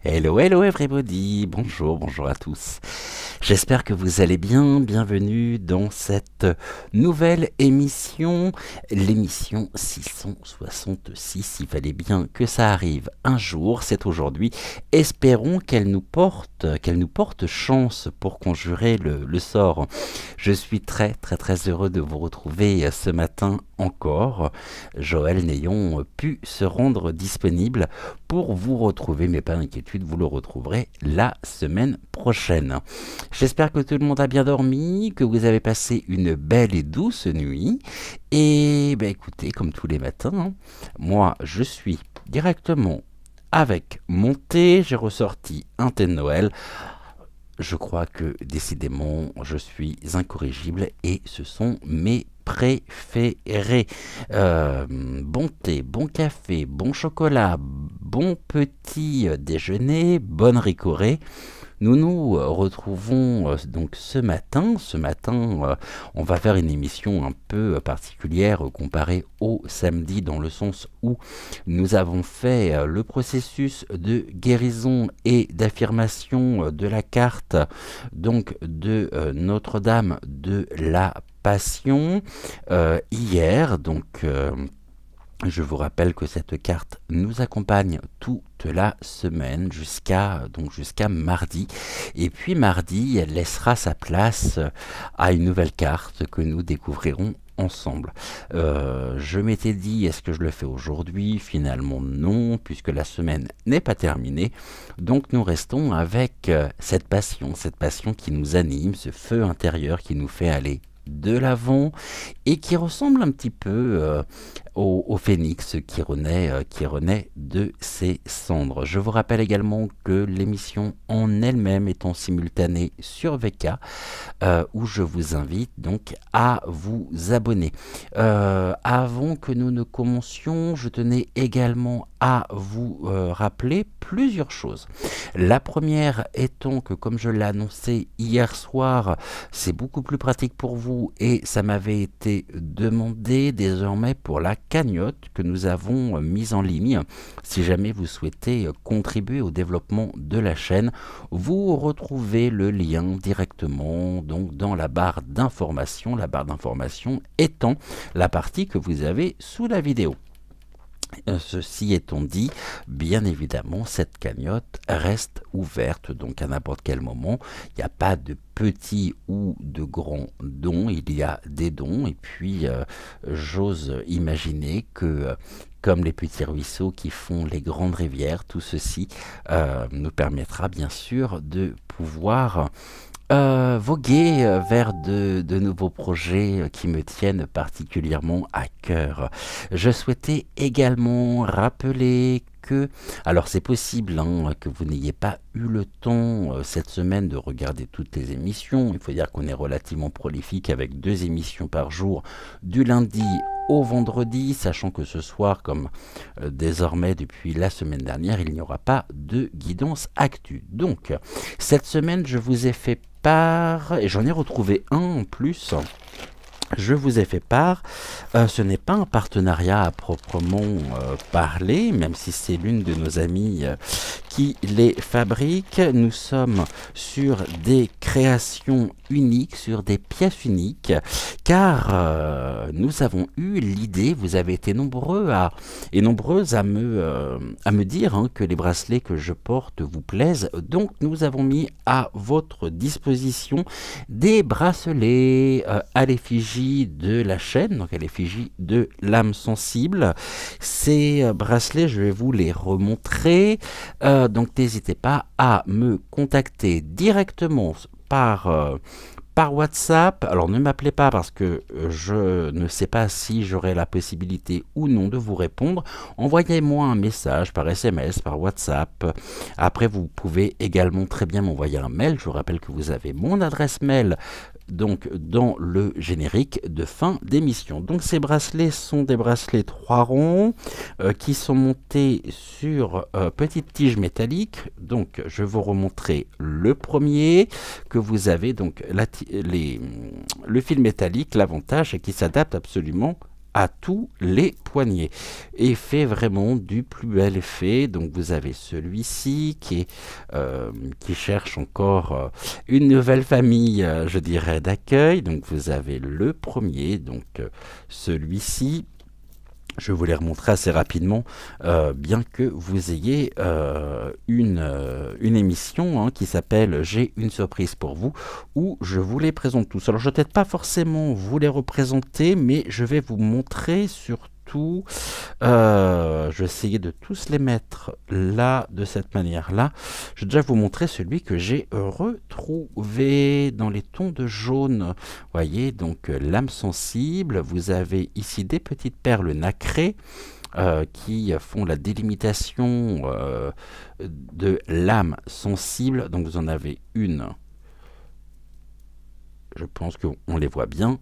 Hello, hello everybody, bonjour à tous. J'espère que vous allez bien, bienvenue dans cette nouvelle émission, l'émission 666. Il fallait bien que ça arrive un jour, c'est aujourd'hui. Espérons qu'elle nous porte chance pour conjurer le sort. Je suis très heureux de vous retrouver ce matin encore. Joël n'ayant pu se rendre disponible pour vous retrouver, mais pas d'inquiétude, vous le retrouverez la semaine prochaine. J'espère que tout le monde a bien dormi, que vous avez passé une belle et douce nuit. Et ben écoutez, comme tous les matins, moi je suis directement avec mon thé, j'ai ressorti un thé de Noël. Je crois que décidément je suis incorrigible et ce sont mes préférés. Bon thé, bon café, bon chocolat, bon petit déjeuner, bonne ricorée. Nous nous retrouvons donc ce matin. On va faire une émission un peu particulière comparée au samedi, dans le sens où nous avons fait le processus de guérison et d'affirmation de la carte donc de Notre-Dame de la Passion hier. Je vous rappelle que cette carte nous accompagne toute la semaine jusqu'à mardi. Et puis mardi, elle laissera sa place à une nouvelle carte que nous découvrirons ensemble. Je m'étais dit, est-ce que je le fais aujourd'hui? Finalement non, puisque la semaine n'est pas terminée. Donc nous restons avec cette passion qui nous anime, ce feu intérieur qui nous fait aller de l'avant et qui ressemble un petit peu au phénix qui renaît de ses cendres. Je vous rappelle également que l'émission en elle-même est en simultané sur VK, où je vous invite donc à vous abonner. Avant que nous ne commencions, je tenais également à vous rappeler plusieurs choses. La première étant que, comme je l'ai annoncé hier soir, c'est beaucoup plus pratique pour vous et ça m'avait été demandé désormais pour la cagnotte que nous avons mise en ligne. Si jamais vous souhaitez contribuer au développement de la chaîne, vous retrouvez le lien directement donc dans la barre d'information étant la partie que vous avez sous la vidéo. Ceci étant dit, bien évidemment, cette cagnotte reste ouverte, donc à n'importe quel moment. Il n'y a pas de petits ou de grands dons, il y a des dons. Et puis, j'ose imaginer que, comme les petits ruisseaux qui font les grandes rivières, tout ceci nous permettra bien sûr de pouvoir voguer vers de nouveaux projets qui me tiennent particulièrement à cœur. Je souhaitais également rappeler que, alors c'est possible que vous n'ayez pas eu le temps cette semaine de regarder toutes les émissions. Il faut dire qu'on est relativement prolifique avec 2 émissions par jour du lundi au vendredi, sachant que ce soir, comme désormais depuis la semaine dernière, il n'y aura pas de guidance actu. Donc, cette semaine, je vous ai fait part, et j'en ai retrouvé un en plus. Je vous ai fait part, ce n'est pas un partenariat à proprement parler, même si c'est l'une de nos amies qui les fabrique. Nous sommes sur des créations uniques, sur des pièces uniques, car nous avons eu l'idée, vous avez été nombreuses à me dire que les bracelets que je porte vous plaisent, donc nous avons mis à votre disposition des bracelets à l'effigie de la chaîne, donc à l'effigie de l'âme sensible. Ces bracelets, je vais vous les remontrer. Donc n'hésitez pas à me contacter directement par WhatsApp. Alors ne m'appelez pas parce que je ne sais pas si j'aurai la possibilité ou non de vous répondre. Envoyez-moi un message par SMS, par WhatsApp. Après, vous pouvez également très bien m'envoyer un mail. Je vous rappelle que vous avez mon adresse mail donc dans le générique de fin d'émission. Donc ces bracelets sont des bracelets 3 ronds qui sont montés sur petites tiges métalliques. Donc je vais vous remontrer le premier que vous avez. Donc le fil métallique, l'avantage est qu'il s'adapte absolument à tous les poignets et fait vraiment du plus bel effet. Donc vous avez celui-ci qui cherche encore une nouvelle famille, je dirais, d'accueil. Donc vous avez le premier, donc celui-ci. Je vais vous les remontrer assez rapidement, bien que vous ayez une émission qui s'appelle J'ai une surprise pour vous, où je vous les présente tous. Alors je ne vais peut-être pas forcément vous les représenter, mais je vais vous montrer surtout, je vais essayer de tous les mettre là, de cette manière-là. Je vais déjà vous montrer celui que j'ai retrouvé dans les tons de jaune. Voyez, donc l'âme sensible, vous avez ici des petites perles nacrées qui font la délimitation de l'âme sensible. Donc vous en avez une, je pense qu'on les voit bien.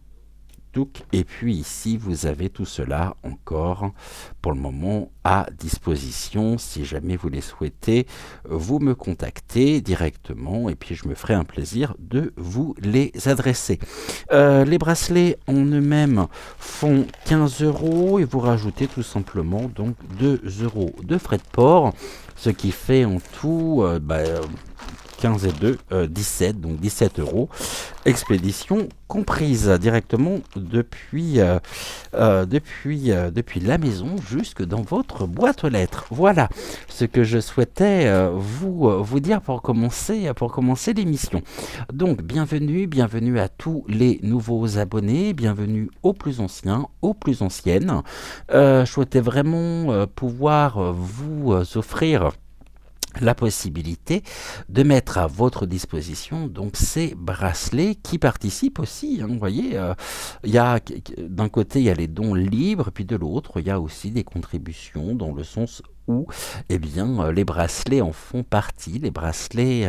Et puis ici, vous avez tout cela encore pour le moment à disposition. Si jamais vous les souhaitez, vous me contactez directement et puis je me ferai un plaisir de vous les adresser. Les bracelets en eux-mêmes font 15 € et vous rajoutez tout simplement donc 2 € de frais de port, ce qui fait en tout 15 et 2, 17, donc 17 €, expédition comprise directement depuis la maison jusque dans votre boîte aux lettres. Voilà ce que je souhaitais vous dire pour commencer l'émission. Donc bienvenue à tous les nouveaux abonnés, bienvenue aux plus anciens, aux plus anciennes. Je souhaitais vraiment pouvoir vous offrir la possibilité de mettre à votre disposition donc ces bracelets qui participent aussi. Vous voyez, d'un côté il y a les dons libres, puis de l'autre il y a aussi des contributions dans le sens où les bracelets en font partie. Les bracelets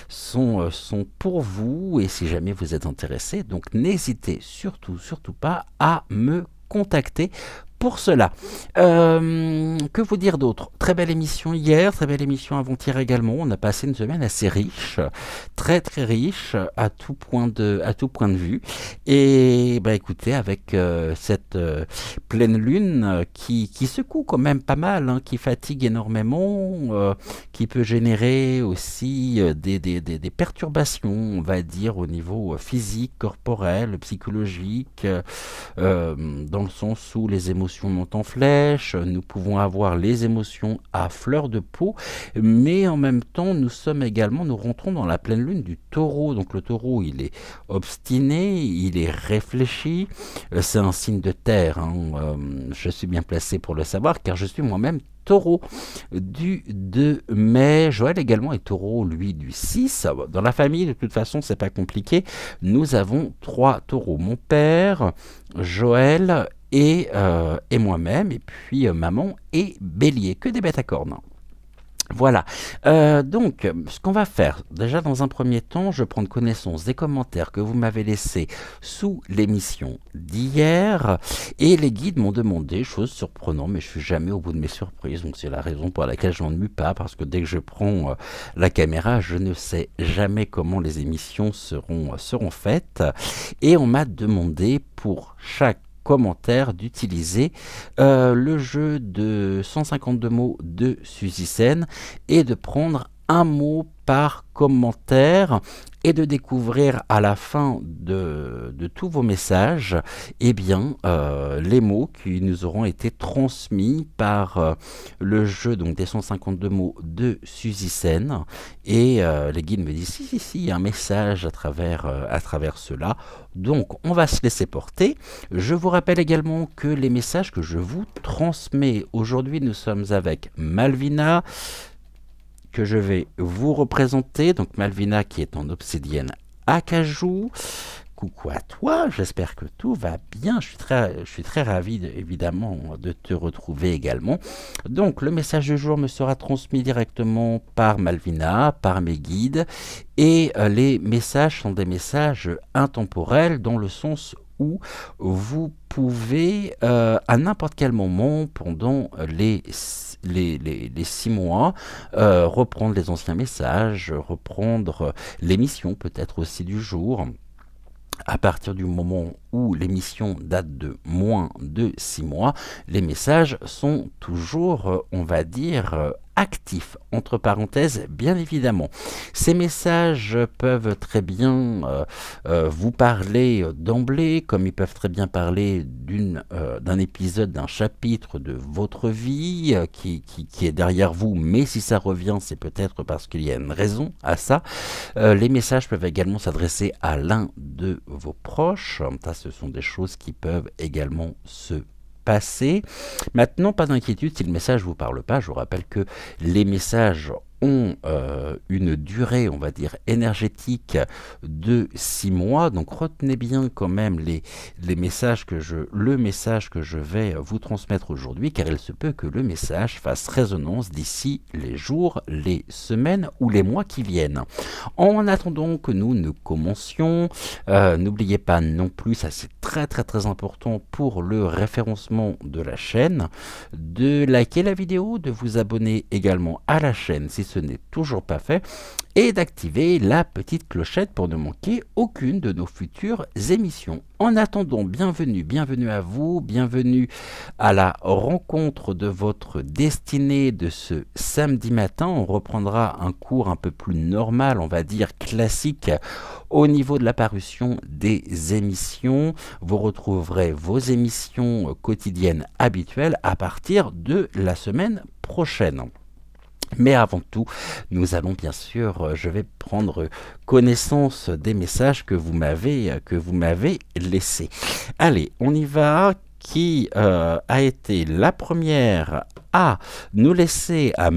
sont pour vous et si jamais vous êtes intéressé, donc n'hésitez surtout pas à me contacter pour cela. Que vous dire d'autre? Très belle émission hier, très belle émission avant-hier également. On a passé une semaine assez riche, très riche à tout point de vue. Et écoutez, avec cette pleine lune qui secoue quand même pas mal, qui fatigue énormément, qui peut générer aussi des perturbations, on va dire, au niveau physique, corporel, psychologique, dans le sens où les émotions montent en flèche, nous pouvons avoir les émotions à fleur de peau, mais en même temps nous rentrons dans la pleine lune du taureau. Donc le taureau, il est obstiné, il est réfléchi, c'est un signe de terre, je suis bien placé pour le savoir car je suis moi-même taureau du 2 mai. Joël également est taureau, lui, du 6. Dans la famille, de toute façon, c'est pas compliqué. Nous avons 3 taureaux. Mon père, Joël et moi-même, et puis maman et bélier. Que des bêtes à cornes. Voilà, donc ce qu'on va faire, déjà dans un premier temps, je vais prendre connaissance des commentaires que vous m'avez laissés sous l'émission d'hier, et les guides m'ont demandé, chose surprenante, mais je suis jamais au bout de mes surprises, donc c'est la raison pour laquelle je m'ennuie pas, parce que dès que je prends la caméra, je ne sais jamais comment les émissions seront faites, et on m'a demandé pour chaque commentaire d'utiliser le jeu de 152 mots de Suzy Sen et de prendre un mot par commentaire et de découvrir à la fin de tous vos messages les mots qui nous auront été transmis par le jeu donc des 152 mots de Suzy Sen et les guides me disent si, il y a un message à travers cela, donc on va se laisser porter. Je vous rappelle également que les messages que je vous transmets aujourd'hui, nous sommes avec Malvina, que je vais vous représenter. Donc Malvina qui est en obsidienne acajou. Coucou à toi, j'espère que tout va bien. Je suis très ravi évidemment de te retrouver également. Donc le message du jour me sera transmis directement par Malvina, par mes guides. Et les messages sont des messages intemporels dans le sens où vous pouvez à n'importe quel moment pendant les 6 mois, reprendre les anciens messages, reprendre l'émission peut-être aussi du jour, À partir du moment où l'émission date de moins de 6 mois, les messages sont toujours, on va dire, actifs, entre parenthèses, bien évidemment. Ces messages peuvent très bien vous parler d'emblée, comme ils peuvent très bien parler d'un épisode, d'un chapitre de votre vie qui est derrière vous, mais si ça revient, c'est peut-être parce qu'il y a une raison à ça. Les messages peuvent également s'adresser à l'un de vos proches. Ça, ce sont des choses qui peuvent également se passer. Maintenant, pas d'inquiétude si le message ne vous parle pas. Je vous rappelle que les messages ont une durée, on va dire, énergétique de 6 mois. Donc retenez bien quand même le message que je vais vous transmettre aujourd'hui, car il se peut que le message fasse résonance d'ici les jours, les semaines ou les mois qui viennent. En attendant que nous commencions, n'oubliez pas non plus, ça c'est très très très important pour le référencement de la chaîne, de liker la vidéo, de vous abonner également à la chaîne si ce n'est toujours pas fait, et d'activer la petite clochette pour ne manquer aucune de nos futures émissions. En attendant, bienvenue à vous, bienvenue à la rencontre de votre destinée de ce samedi matin. On reprendra un cours un peu plus normal, on va dire classique, au niveau de la parution des émissions. Vous retrouverez vos émissions quotidiennes habituelles à partir de la semaine prochaine. Mais avant tout, nous allons bien sûr, je vais prendre connaissance des messages que vous m'avez laissés. Allez, on y va. Qui a été la première à me laisser un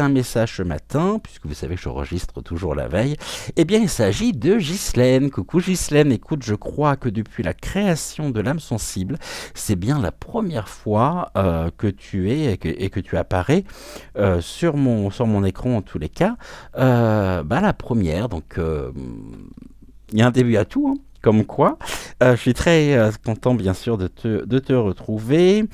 message ce matin, puisque vous savez que j'enregistre toujours la veille? Eh bien, il s'agit de Ghislaine. Coucou Ghislaine, écoute, je crois que depuis la création de l'âme sensible, c'est bien la première fois que tu es et que tu apparais sur mon écran en tous les cas. La première, donc il y a un début à tout, hein. Comme quoi, je suis très content bien sûr de te retrouver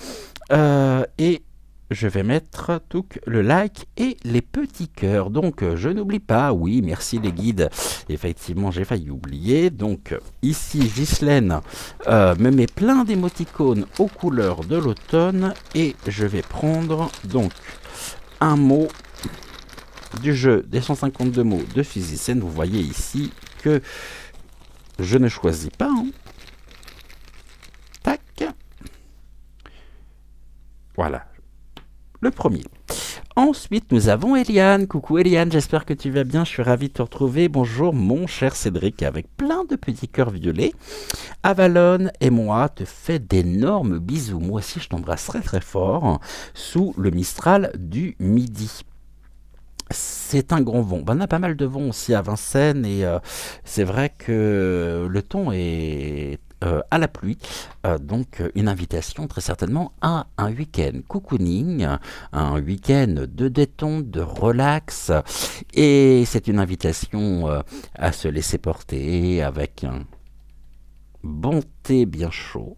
et je vais mettre tout le like et les petits cœurs. Donc je n'oublie pas, oui merci les guides, effectivement j'ai failli oublier. Donc ici Ghislaine me met plein d'émoticônes aux couleurs de l'automne et je vais prendre donc un mot du jeu des 152 mots de Physicienne. Vous voyez ici que je ne choisis pas. Hein. Tac. Voilà. Le premier. Ensuite, nous avons Eliane. Coucou Eliane, j'espère que tu vas bien. Je suis ravi de te retrouver. Bonjour mon cher Cédric, avec plein de petits cœurs violets. Avalon et moi te fait d'énormes bisous. Moi aussi, je t'embrasserai très fort sous le Mistral du midi. C'est un grand vent. On a pas mal de vent aussi à Vincennes et c'est vrai que le temps est à la pluie. Donc une invitation très certainement à un week-end cocooning, un week-end de détente, de relax. Et c'est une invitation à se laisser porter avec un bon thé bien chaud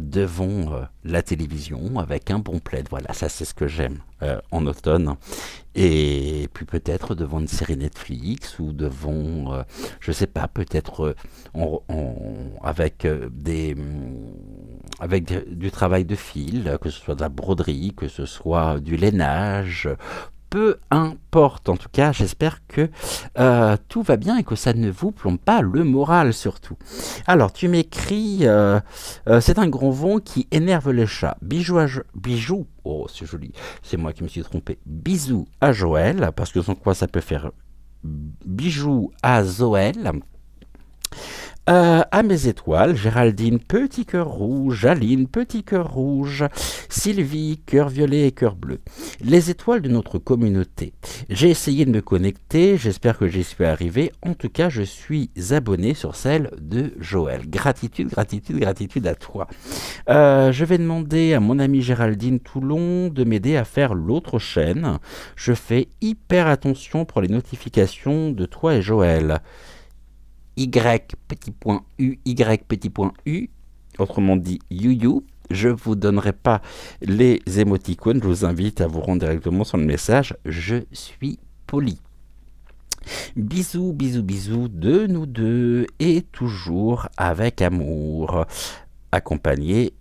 devant la télévision avec un bon plaid. Voilà, ça c'est ce que j'aime en automne. Et puis peut-être devant une série Netflix ou devant, je sais pas, peut-être avec du travail de fil, que ce soit de la broderie, que ce soit du lainage. Peu importe, en tout cas, j'espère que tout va bien et que ça ne vous plombe pas le moral surtout. Alors, tu m'écris, c'est un grand vent qui énerve les chats. Bijou, oh c'est joli, c'est moi qui me suis trompé. Bisous à Joël, parce que sans quoi ça peut faire bijou à Zoël. À mes étoiles, Géraldine, petit cœur rouge, Aline, petit cœur rouge, Sylvie, cœur violet et cœur bleu. Les étoiles de notre communauté. J'ai essayé de me connecter, j'espère que j'y suis arrivé. En tout cas, je suis abonné sur celle de Joël. Gratitude, gratitude, gratitude à toi. Je vais demander à mon amie Géraldine Toulon de m'aider à faire l'autre chaîne. Je fais hyper attention pour les notifications de toi et Joël. Y petit point U, Y petit point U, autrement dit you. Je ne vous donnerai pas les émoticônes, je vous invite à vous rendre directement sur le message. Je suis poli. Bisous, bisous, bisous de nous deux et toujours avec amour, accompagné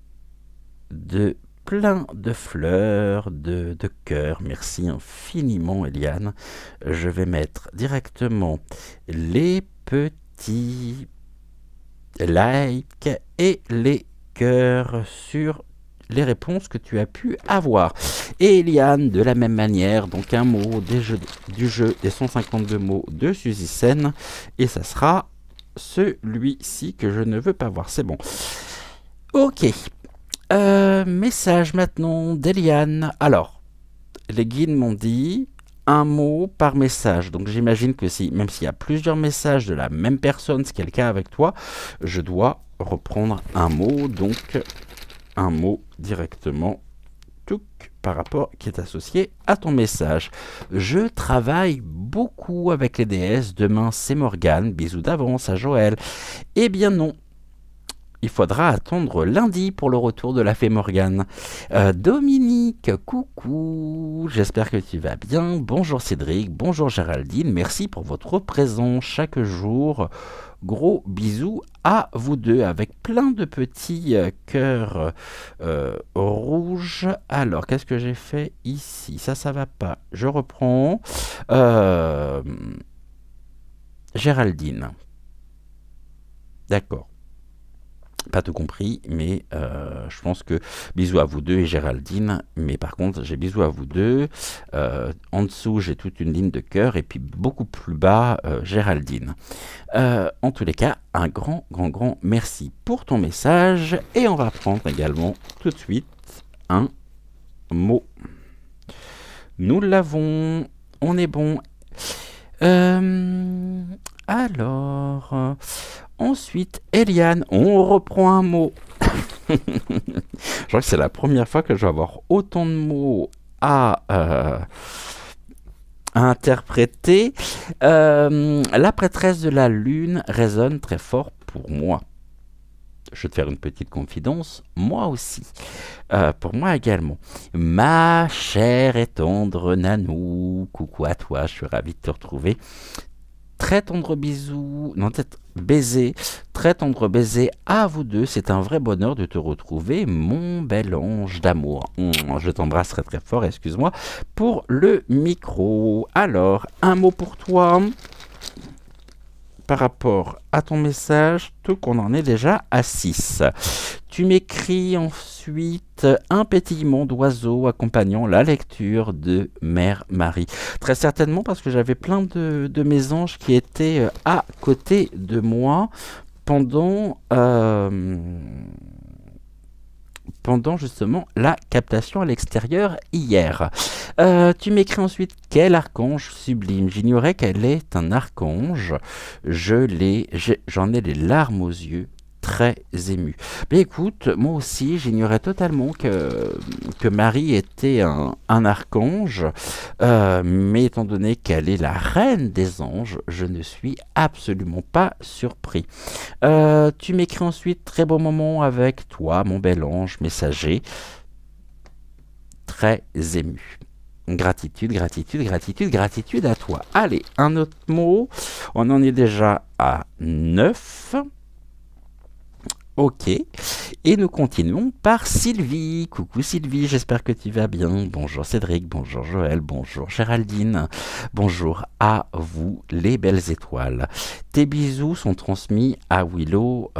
de plein de fleurs, de cœurs. Merci infiniment, Eliane. Je vais mettre directement les petits likes et les cœurs sur les réponses que tu as pu avoir. Et Eliane, de la même manière, donc un mot du jeu des 152 mots de Suzy Sen, et ça sera celui-ci que je ne veux pas voir. C'est bon. Ok. Message maintenant d'Eliane. Alors, les guides m'ont dit un mot par message. Donc j'imagine que si, même s'il y a plusieurs messages de la même personne, c'est quelqu'un avec toi, je dois reprendre un mot. Donc un mot directement par rapport qui est associé à ton message. Je travaille beaucoup avec les déesses. Demain, c'est Morgane. Bisous d'avance à Joël. Eh bien non. Il faudra attendre lundi pour le retour de la fée Morgane. Dominique, coucou, j'espère que tu vas bien. Bonjour Cédric, bonjour Géraldine, merci pour votre présence chaque jour. Gros bisous à vous deux avec plein de petits cœurs rouges. Alors, qu'est-ce que j'ai fait ici? Ça va pas. Je reprends. Géraldine. D'accord. Pas tout compris, mais je pense que bisous à vous deux et Géraldine. Mais par contre, j'ai bisous à vous deux. En dessous, j'ai toute une ligne de cœur. Et puis beaucoup plus bas, Géraldine. En tous les cas, un grand merci pour ton message. Et on va prendre également tout de suite un mot. Nous l'avons. On est bon. Alors... Ensuite, Eliane, on reprend un mot. Je crois que c'est la première fois que je vais avoir autant de mots à interpréter. La prêtresse de la lune résonne très fort pour moi. Je vais te faire une petite confidence, moi aussi. Pour moi également. Ma chère et tendre Nanou, coucou à toi, je suis ravi de te retrouver. Très tendre bisou, non peut-être baiser, très tendre baiser à vous deux. C'est un vrai bonheur de te retrouver, mon bel ange d'amour. Je t'embrasse très très fort, excuse-moi, pour le micro. Alors, un mot pour toi par rapport à ton message, tout qu'on en est déjà à 6. Tu m'écris ensuite un pétillement d'oiseaux accompagnant la lecture de Mère Marie. Très certainement parce que j'avais plein de mes anges qui étaient à côté de moi pendant justement la captation à l'extérieur hier. Tu m'écris ensuite quel archange sublime. J'ignorais qu'elle est un archange. J'en ai les larmes aux yeux. Très ému. Mais écoute, moi aussi, j'ignorais totalement que Marie était un archange, mais étant donné qu'elle est la reine des anges, je ne suis absolument pas surpris. Tu m'écris ensuite, très beau moment avec toi, mon bel ange messager. Très ému. Gratitude, gratitude, gratitude, gratitude à toi. Allez, un autre mot. On en est déjà à 9. Ok, et nous continuons par Sylvie. Coucou Sylvie, j'espère que tu vas bien. Bonjour Cédric, bonjour Joël, bonjour Géraldine. Bonjour à vous les belles étoiles. Tes bisous sont transmis à Willow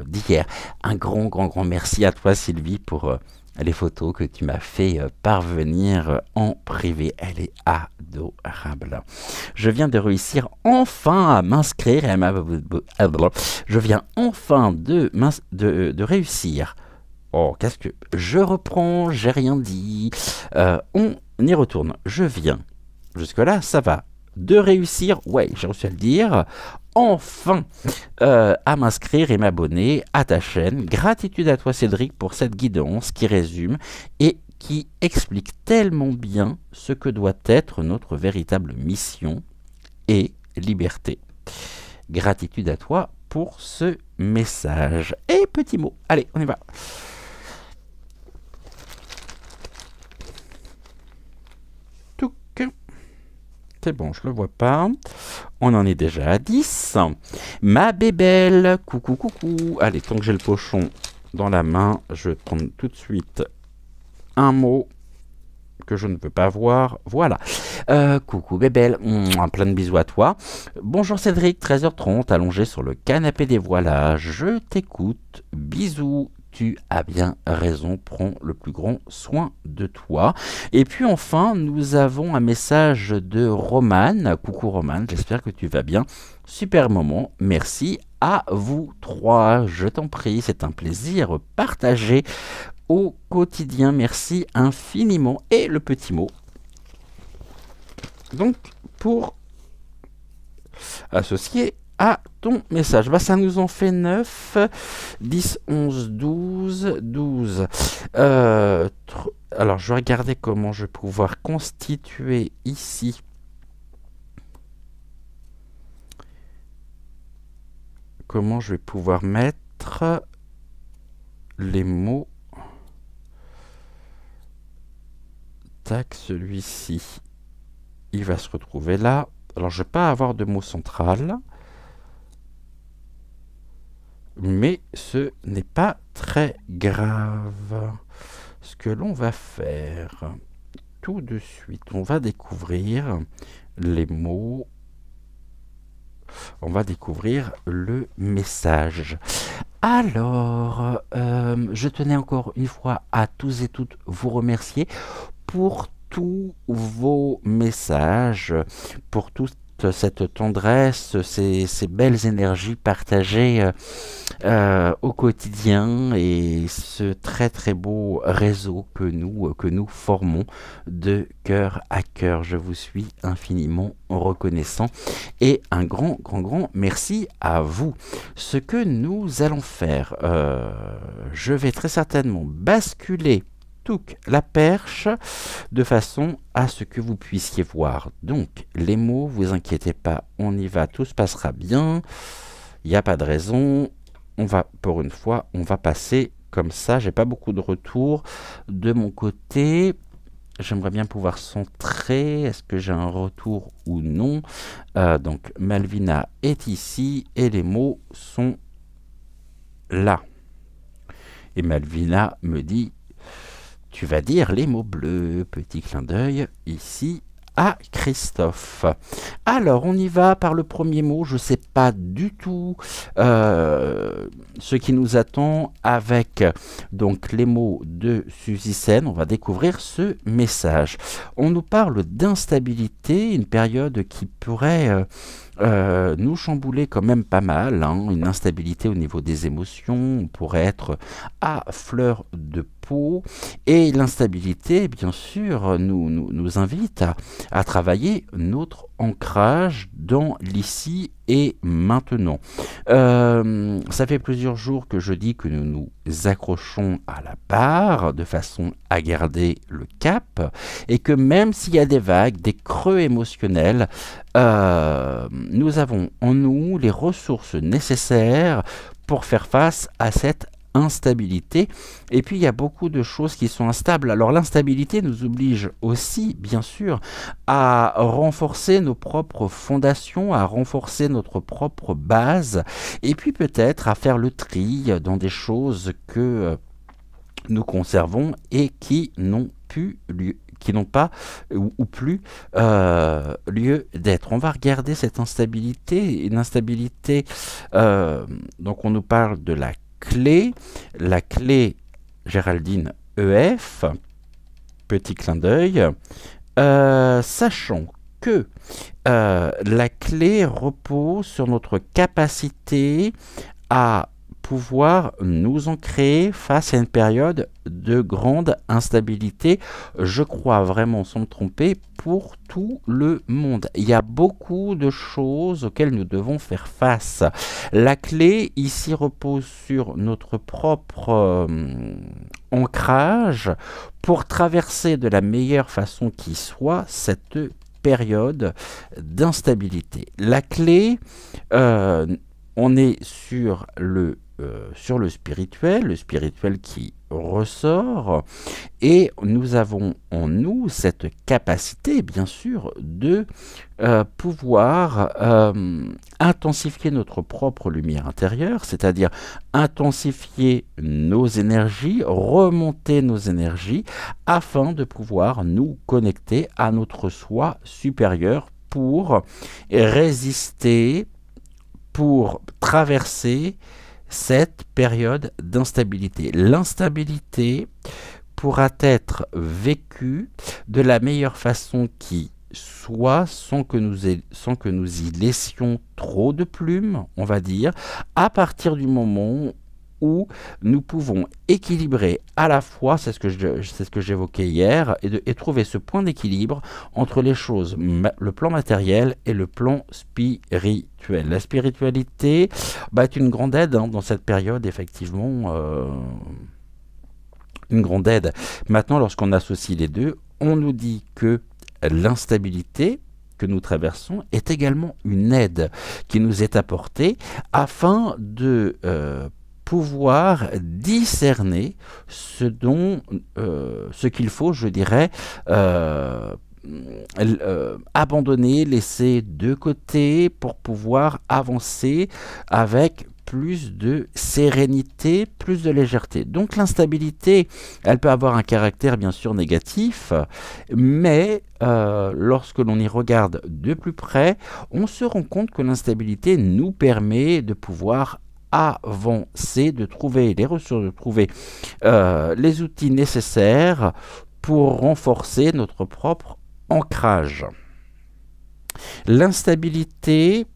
d'hier. Un grand merci à toi Sylvie pour les photos que tu m'as fait parvenir en privé. Elle est adorable. Je viens de réussir enfin à m'inscrire. Je viens enfin de réussir. Oh, qu'est-ce que... Je reprends, j'ai rien dit. On y retourne. Je viens. Jusque-là, ça va. De réussir, ouais, j'ai réussi à le dire. Enfin à m'inscrire et m'abonner à ta chaîne. Gratitude à toi Cédric pour cette guidance qui résume et qui explique tellement bien ce que doit être notre véritable mission et liberté. Gratitude à toi pour ce message. Et petit mot, allez, on y va. C'est bon, je le vois pas. On en est déjà à 10. Ma bébelle, coucou, coucou. Allez, tant que j'ai le pochon dans la main, je vais prendre tout de suite un mot que je ne veux pas voir. Voilà. Coucou bébelle, plein de bisous à toi. Bonjour Cédric, 13h30, allongé sur le canapé des voilà. Je t'écoute. Bisous. Tu as bien raison, prends le plus grand soin de toi. Et puis enfin, nous avons un message de Romane. Coucou Romane, j'espère que tu vas bien. Super moment, merci à vous trois. Je t'en prie, c'est un plaisir partagé au quotidien. Merci infiniment. Et le petit mot, donc, pour associer à ton message. Bah, ça nous en fait 9, 10, 11, 12, 12. Alors, je vais regarder comment je vais pouvoir constituer ici. Comment je vais pouvoir mettre les mots. Tac, celui-ci. Il va se retrouver là. Alors, je ne vais pas avoir de mot central. Mais ce n'est pas très grave. Ce que l'on va faire tout de suite, on va découvrir les mots. On va découvrir le message. Alors, je tenais encore une fois à tous et toutes vous remercier pour tous vos messages, pour toute cette tendresse, ces belles énergies partagées au quotidien et ce très très beau réseau que nous formons de cœur à cœur. Je vous suis infiniment reconnaissant et un grand merci à vous. Ce que nous allons faire, je vais très certainement basculer la perche de façon à ce que vous puissiez voir. Donc les mots, vous inquiétez pas, on y va, tout se passera bien, il n'y a pas de raison. On va, pour une fois, on va passer comme ça. J'ai pas beaucoup de retours de mon côté. J'aimerais bien pouvoir centrer. Est-ce que j'ai un retour ou non? Donc Malvina est ici et les mots sont là. Et Malvina me dit: tu vas dire les mots bleus. Petit clin d'œil ici à Christophe. Alors, on y va par le premier mot. Je ne sais pas du tout ce qui nous attend avec donc les mots de Suzy Sen. On va découvrir ce message. On nous parle d'instabilité, une période qui pourrait nous chambouler quand même pas mal, hein. Une instabilité au niveau des émotions, on pourrait être à fleur de peau, et l'instabilité, bien sûr, nous invite à travailler notre ancrage dans l'ici et maintenant. Ça fait plusieurs jours que je dis que nous nous accrochons à la barre de façon à garder le cap, et que même s'il y a des vagues, des creux émotionnels, nous avons en nous les ressources nécessaires pour faire face à cette instabilité. Et puis il y a beaucoup de choses qui sont instables. Alors l'instabilité nous oblige aussi, bien sûr, à renforcer nos propres fondations, à renforcer notre propre base, et puis peut-être à faire le tri dans des choses que nous conservons et qui n'ont pas ou plus lieu d'être. On va regarder cette instabilité, une instabilité, donc on nous parle de la clé Géraldine EF, petit clin d'œil, sachant que la clé repose sur notre capacité à pouvoir nous ancrer face à une période de grande instabilité, je crois vraiment, sans me tromper, pour tout le monde. Il y a beaucoup de choses auxquelles nous devons faire face. La clé ici repose sur notre propre ancrage pour traverser de la meilleure façon qui soit cette période d'instabilité. La clé, on est sur le sur le spirituel qui ressort, et nous avons en nous cette capacité, bien sûr, de pouvoir intensifier notre propre lumière intérieure, c'est-à-dire intensifier nos énergies, remonter nos énergies, afin de pouvoir nous connecter à notre soi supérieur pour résister, pour traverser cette période d'instabilité. L'instabilité pourra être vécue de la meilleure façon qui soit, sans que nous y laissions trop de plumes, on va dire, à partir du moment où nous pouvons équilibrer à la fois, c'est ce que j'évoquais hier, et trouver ce point d'équilibre entre les choses, le plan matériel et le plan spirituel. La spiritualité est une grande aide dans cette période, effectivement, une grande aide. Maintenant, lorsqu'on associe les deux, on nous dit que l'instabilité que nous traversons est également une aide qui nous est apportée afin de pouvoir discerner ce qu'il faut, je dirais, abandonner, laisser de côté pour pouvoir avancer avec plus de sérénité, plus de légèreté. Donc l'instabilité, elle peut avoir un caractère bien sûr négatif, mais lorsque l'on y regarde de plus près, on se rend compte que l'instabilité nous permet de pouvoir avancer, de trouver les ressources, de trouver les outils nécessaires pour renforcer notre propre ancrage. L'instabilité,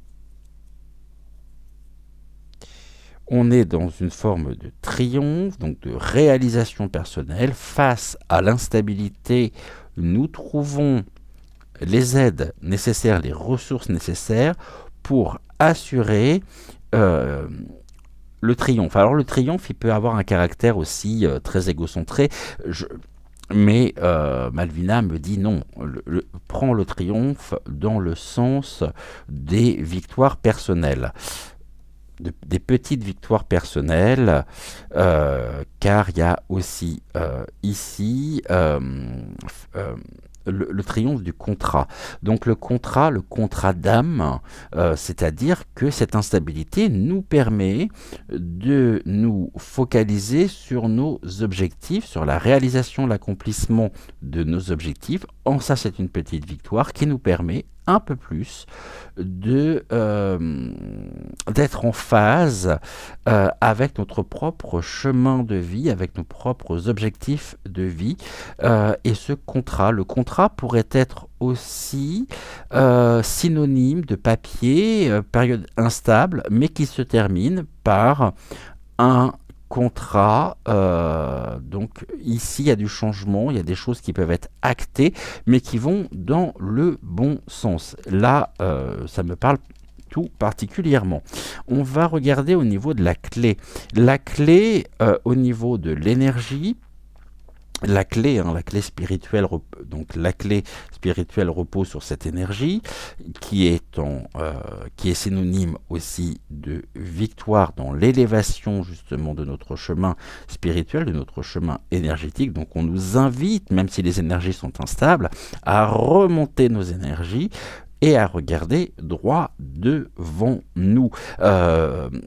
on est dans une forme de triomphe, donc de réalisation personnelle. Face à l'instabilité, nous trouvons les aides nécessaires, les ressources nécessaires pour assurer le triomphe. Alors le triomphe, il peut avoir un caractère aussi très égocentré. Mais Malvina me dit non, prends le triomphe dans le sens des victoires personnelles. Des petites victoires personnelles, car il y a aussi ici le triomphe du contrat. Donc le contrat d'âme, c'est-à-dire que cette instabilité nous permet de nous focaliser sur nos objectifs, sur la réalisation, l'accomplissement de nos objectifs. En ça, c'est une petite victoire qui nous permet un peu plus d'être en phase avec notre propre chemin de vie, avec nos propres objectifs de vie. Et le contrat pourrait être aussi synonyme de papier, période instable, mais qui se termine par un contrat. Donc ici, il y a du changement, il y a des choses qui peuvent être actées, mais qui vont dans le bon sens. Là, ça me parle tout particulièrement. On va regarder au niveau de la clé. La clé, au niveau de l'énergie, la clé spirituelle, donc la clé spirituelle repose sur cette énergie qui est synonyme aussi de victoire dans l'élévation justement de notre chemin spirituel, de notre chemin énergétique. Donc on nous invite, même si les énergies sont instables, à remonter nos énergies et à regarder droit devant nous,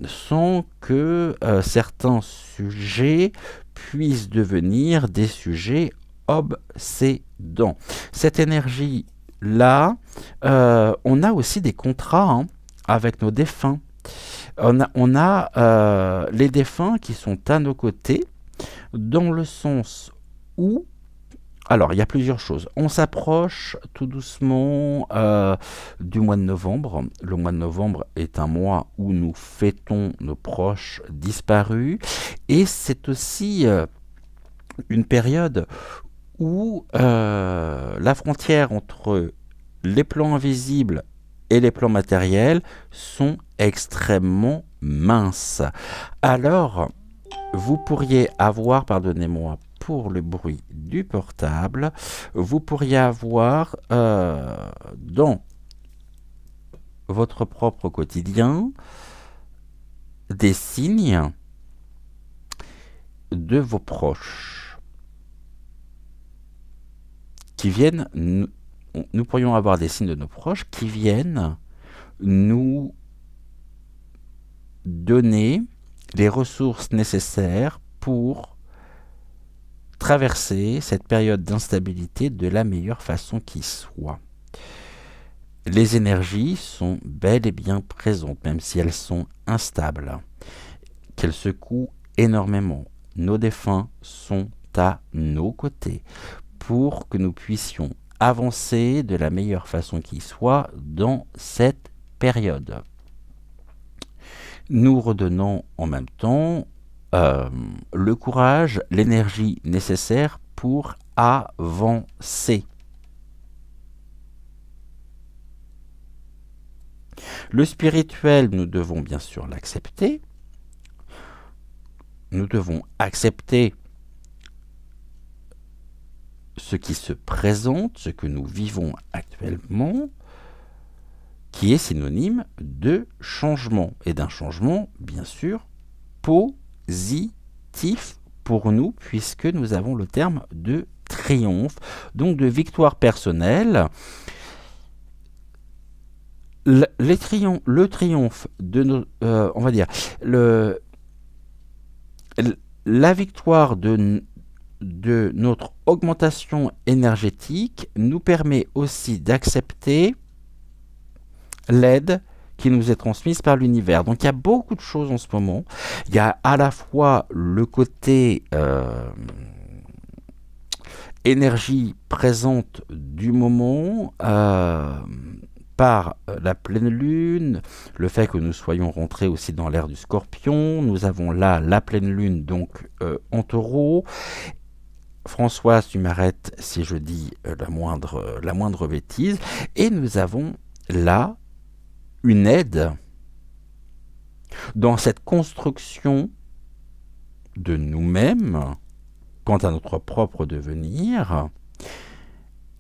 sans que certains sujets puissent devenir des sujets obsédants. Cette énergie-là, on a aussi des contrats avec nos défunts. On a les défunts qui sont à nos côtés, dans le sens où, alors, il y a plusieurs choses. On s'approche tout doucement du mois de novembre. Le mois de novembre est un mois où nous fêtons nos proches disparus. Et c'est aussi une période où la frontière entre les plans invisibles et les plans matériels sont extrêmement minces. Alors, vous pourriez avoir, pardonnez-moi pour le bruit du portable, vous pourriez avoir dans votre propre quotidien des signes de vos proches qui viennent, nous pourrions avoir des signes de nos proches qui viennent nous donner les ressources nécessaires pour traverser cette période d'instabilité de la meilleure façon qui soit. Les énergies sont bel et bien présentes, même si elles sont instables, qu'elles secouent énormément. Nos défunts sont à nos côtés pour que nous puissions avancer de la meilleure façon qui soit dans cette période. Nous redonnons en même temps le courage, l'énergie nécessaire pour avancer. Le spirituel, nous devons bien sûr l'accepter. Nous devons accepter ce qui se présente, ce que nous vivons actuellement, qui est synonyme de changement, et d'un changement, bien sûr, positif pour nous, puisque nous avons le terme de triomphe, donc de victoire personnelle. Le triomphe de nos, on va dire, la victoire de notre augmentation énergétique nous permet aussi d'accepter l'aide qui nous est transmise par l'univers. Donc il y a beaucoup de choses en ce moment. Il y a à la fois le côté énergie présente du moment, par la pleine lune, le fait que nous soyons rentrés aussi dans l'ère du Scorpion. Nous avons là la pleine lune, donc en Taureau. Françoise, tu m'arrêtes si je dis la moindre bêtise. Et nous avons là une aide dans cette construction de nous-mêmes, quant à notre propre devenir,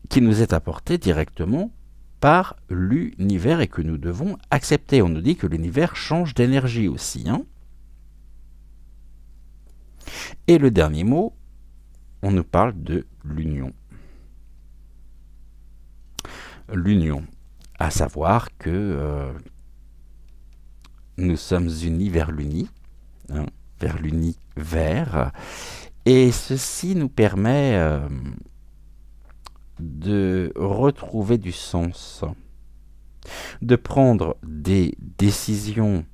qui nous est apportée directement par l'univers et que nous devons accepter. On nous dit que l'univers change d'énergie aussi. Et le dernier mot, on nous parle de l'union. L'union, à savoir que nous sommes unis vers l'uni, vers l'univers, et ceci nous permet de retrouver du sens, de prendre des décisions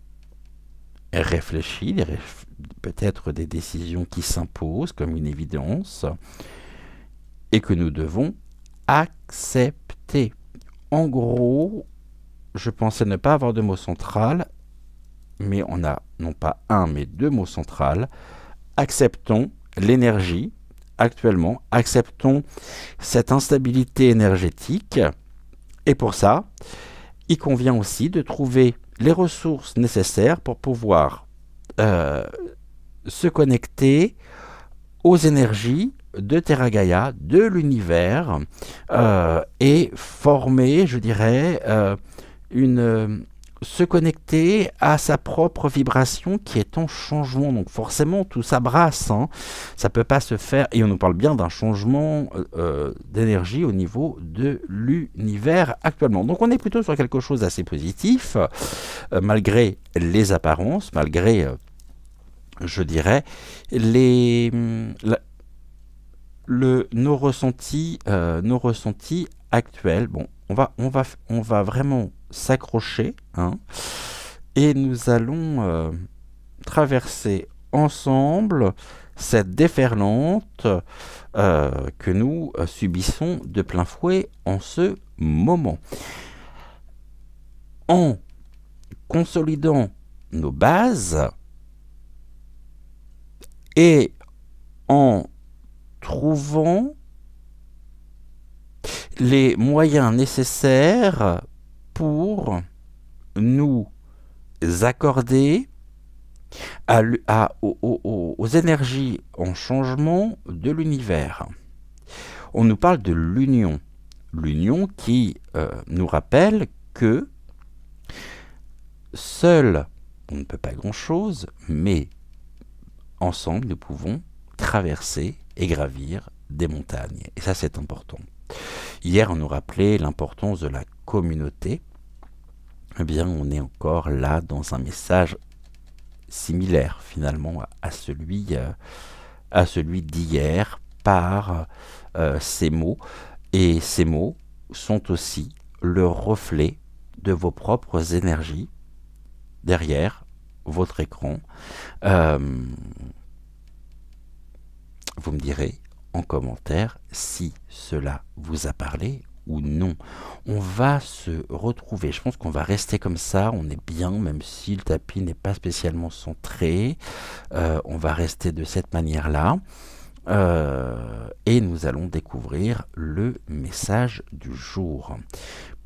réfléchies, peut-être des décisions qui s'imposent comme une évidence, et que nous devons accepter. En gros, je pensais ne pas avoir de mot central, mais on a non pas un, mais deux mots centrales. Acceptons l'énergie. Actuellement, acceptons cette instabilité énergétique, et pour ça, il convient aussi de trouver les ressources nécessaires pour pouvoir se connecter aux énergies de Terra Gaia, de l'univers, et former, je dirais, se connecter à sa propre vibration qui est en changement. Donc forcément, tout ça brasse. Ça ne peut pas se faire. Et on nous parle bien d'un changement d'énergie au niveau de l'univers actuellement. Donc on est plutôt sur quelque chose d'assez positif, malgré les apparences, malgré, je dirais, nos ressentis actuels. Bon, on va vraiment s'accrocher, et nous allons traverser ensemble cette déferlante que nous subissons de plein fouet en ce moment. En consolidant nos bases et en trouvant les moyens nécessaires pour nous accorder aux énergies en changement de l'univers. On nous parle de l'union. L'union qui nous rappelle que seul, on ne peut pas grand-chose, mais ensemble, nous pouvons traverser et gravir des montagnes. Et ça, c'est important. Hier, on nous rappelait l'importance de la communauté. Eh bien, on est encore là dans un message similaire, finalement, à celui d'hier, par ces mots. Et ces mots sont aussi le reflet de vos propres énergies derrière votre écran. Vous me direz en commentaire si cela vous a parlé ou non. On va se retrouver, je pense qu'on va rester comme ça, on est bien, même si le tapis n'est pas spécialement centré. On va rester de cette manière-là. Et nous allons découvrir le message du jour.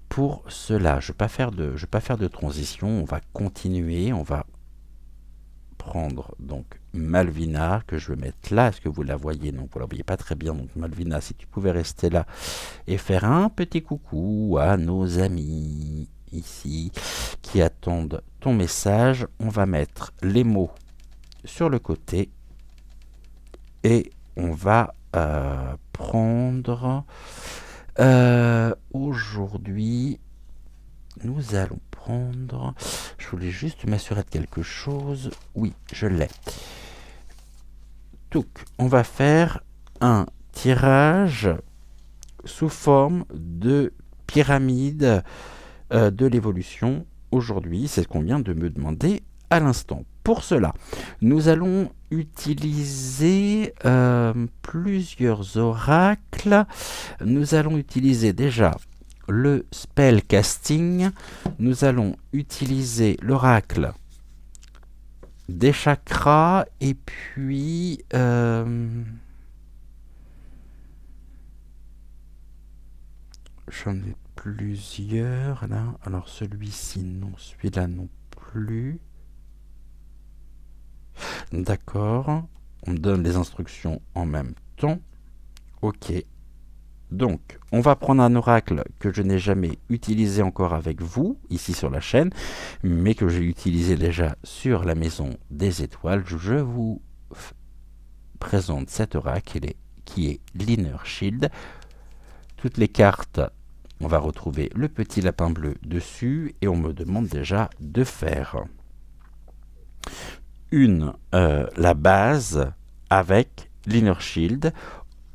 Pour cela, je ne vais pas faire de transition, on va continuer, on va prendre donc Malvina, que je vais mettre là. Est-ce que vous la voyez? Non, vous la voyez pas très bien. Donc Malvina, si tu pouvais rester là et faire un petit coucou à nos amis ici qui attendent ton message. On va mettre les mots sur le côté et on va prendre aujourd'hui, nous allons prendre, je voulais juste m'assurer de quelque chose. Oui, je l'ai. Donc, on va faire un tirage sous forme de pyramide de l'évolution aujourd'hui. C'est ce qu'on vient de me demander à l'instant. Pour cela, nous allons utiliser plusieurs oracles. Nous allons utiliser déjà le spell casting. Nous allons utiliser l'oracle des chakras et puis j'en ai plusieurs là. Alors celui-ci non, celui-là non plus. D'accord, on me donne les instructions en même temps. Ok. Donc, on va prendre un oracle que je n'ai jamais utilisé encore avec vous, ici sur la chaîne, mais que j'ai utilisé déjà sur la maison des étoiles. Je vous présente cet oracle qui est l'Inner Shield. Toutes les cartes, on va retrouver le petit lapin bleu dessus, et on me demande déjà de faire la base avec l'Inner Shield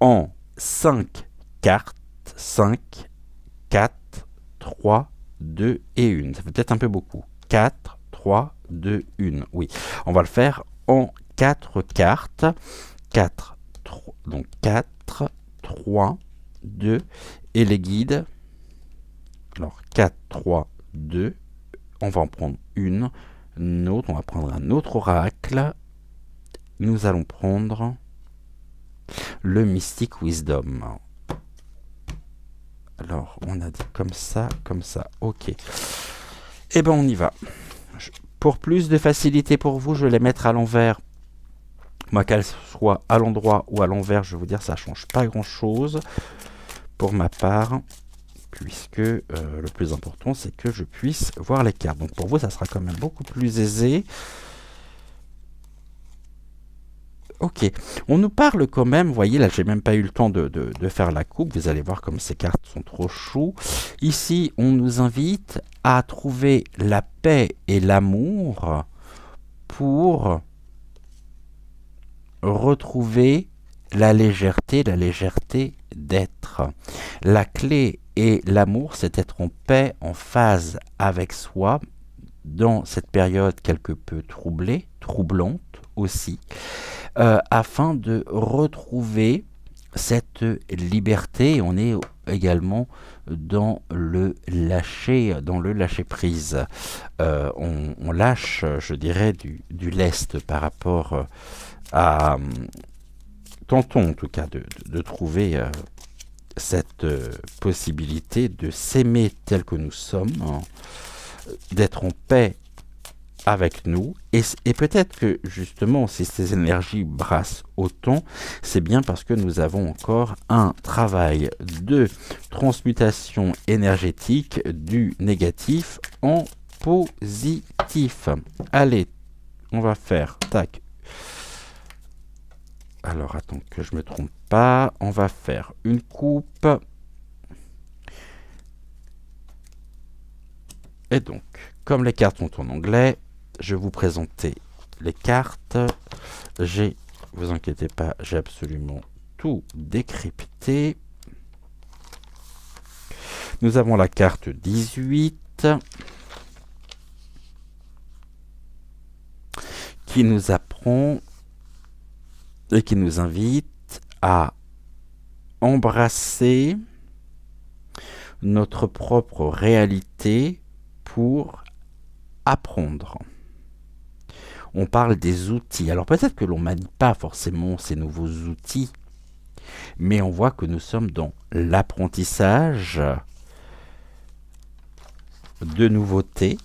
en 5 cartes, 5, 4, 3, 2 et 1. Ça fait peut-être un peu beaucoup. 4, 3, 2, 1. Oui, on va le faire en 4 cartes. 4, 3, donc 4, 3, 2 et les guides. Alors 4, 3, 2. On va en prendre une autre. On va prendre un autre oracle. Nous allons prendre le Mystic Wisdom. Alors, on a dit comme ça, ok. Eh bien, on y va. Pour plus de facilité pour vous, je vais les mettre à l'envers. Moi, qu'elles soient à l'endroit ou à l'envers, je vais vous dire, ça ne change pas grand-chose pour ma part, puisque le plus important, c'est que je puisse voir les cartes. Donc, pour vous, ça sera quand même beaucoup plus aisé. Ok, on nous parle quand même, vous voyez là j'ai même pas eu le temps de faire la coupe, vous allez voir comme ces cartes sont trop choues. Ici on nous invite à trouver la paix et l'amour pour retrouver la légèreté d'être. La clé et l'amour, c'est être en paix, en phase avec soi, dans cette période quelque peu troublée, troublante aussi. Afin de retrouver cette liberté. On est également dans le lâcher prise. On lâche, je dirais, du lest par rapport à... tentons en tout cas de trouver cette possibilité de s'aimer tel que nous sommes, hein, d'être en paix avec nous, et peut-être que justement si ces énergies brassent autant, c'est bien parce que nous avons encore un travail de transmutation énergétique du négatif en positif. Allez, on va faire tac, Alors, attends que je me trompe pas. On va faire une coupe. Et donc, comme les cartes sont en anglais, je vais vous présenter les cartes. Vous inquiétez pas, j'ai absolument tout décrypté. Nous avons la carte 18 qui nous apprend et qui nous invite à embrasser notre propre réalité pour apprendre. On parle des outils. Alors peut-être que l'on ne manie pas forcément ces nouveaux outils, mais on voit que nous sommes dans l'apprentissage de nouveautés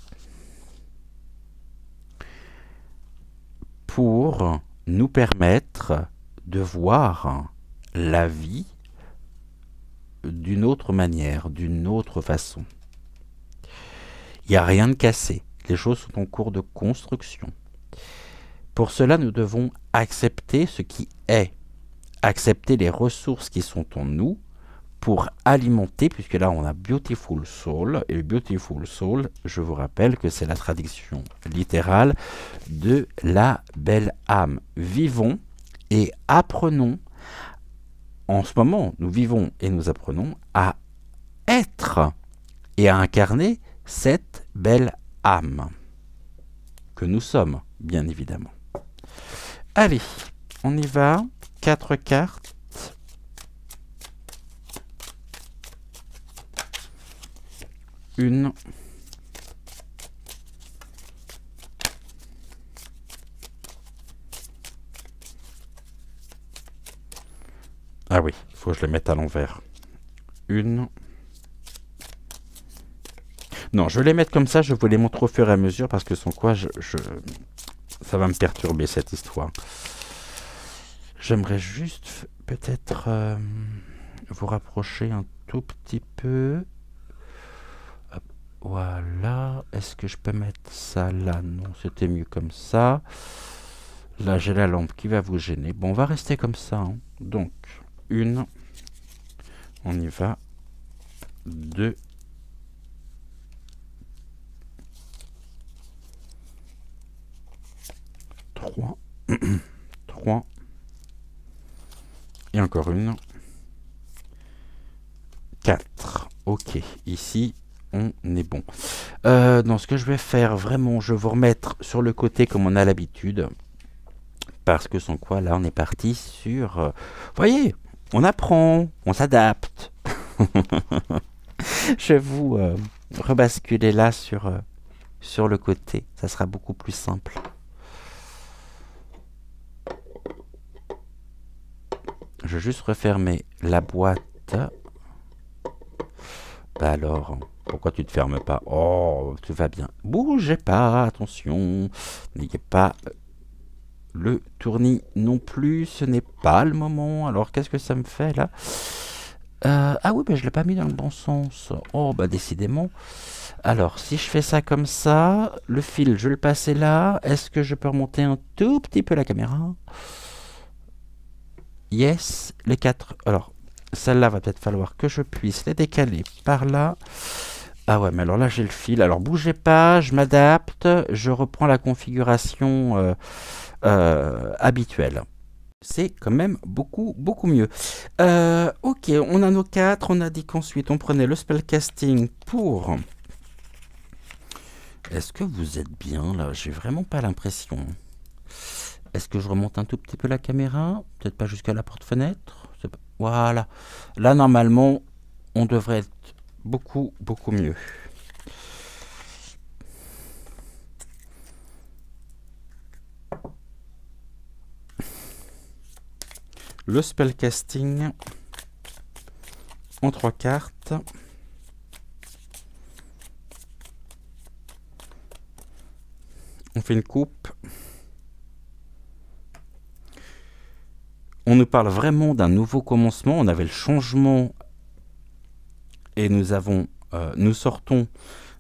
pour nous permettre de voir la vie d'une autre manière, d'une autre façon. Il n'y a rien de cassé. Les choses sont en cours de construction. Pour cela, nous devons accepter ce qui est, accepter les ressources qui sont en nous pour alimenter, puisque là on a Beautiful Soul, et le Beautiful Soul, je vous rappelle que c'est la traduction littérale de la belle âme. Vivons et apprenons, en ce moment, nous vivons et nous apprenons à être et à incarner cette belle âme que nous sommes, bien évidemment. Allez, on y va. 4 cartes. Une. Ah oui, il faut que je les mette à l'envers. Une. Non, je vais les mettre comme ça, je vous les montre au fur et à mesure parce que sans quoi ça va me perturber cette histoire. J'aimerais juste peut-être vous rapprocher un tout petit peu. Hop, voilà. Est-ce que je peux mettre ça là? Non, c'était mieux comme ça. Là, j'ai la lampe qui va vous gêner. Bon, on va rester comme ça. Hein. Donc, une. On y va. 2. 3. 3. Et encore une. 4. Ok, ici, on est bon. Donc, ce que je vais faire, vraiment, je vais vous remettre sur le côté comme on a l'habitude. Parce que sans quoi, là, on est parti sur... vous voyez, on apprend, on s'adapte. Je vais vous rebasculer là sur le côté. Ça sera beaucoup plus simple. Je vais juste refermer la boîte. Bah alors, pourquoi tu te fermes pas? Oh, tout va bien. Bougez pas, attention. N'ayez pas le tournis non plus. Ce n'est pas le moment. Alors, qu'est-ce que ça me fait là? Ah oui, bah, je ne l'ai pas mis dans le bon sens. Oh, bah décidément. Alors, si je fais ça comme ça, le fil, je vais le passer là. Est-ce que je peux remonter un tout petit peu la caméra? Yes, les 4. Alors, celle-là va peut-être falloir que je puisse les décaler par là. Ah ouais, mais alors là, j'ai le fil. Alors, bougez pas, je m'adapte. Je reprends la configuration habituelle. C'est quand même beaucoup mieux. Ok, on a nos 4. On a dit qu'ensuite, on prenait le spellcasting pour... Est-ce que vous êtes bien, là? J'ai vraiment pas l'impression. Est-ce que je remonte un tout petit peu la caméra? Peut-être pas jusqu'à la porte-fenêtre. Voilà. Là, normalement, on devrait être beaucoup mieux. Le spellcasting en 3 cartes. On fait une coupe. On nous parle vraiment d'un nouveau commencement. On avait le changement et nous sortons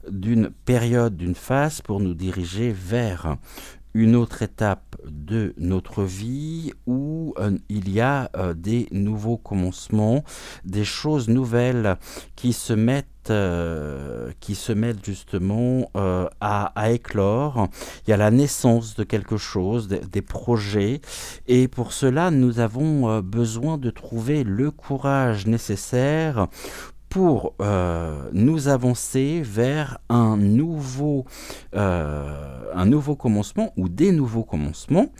d'une période, d'une phase pour nous diriger vers une autre étape de notre vie où il y a des nouveaux commencements, des choses nouvelles qui se mettent justement à éclore. Il y a la naissance de quelque chose, des projets, et pour cela nous avons besoin de trouver le courage nécessaire pour nous avancer vers un nouveau commencement ou des nouveaux commencements.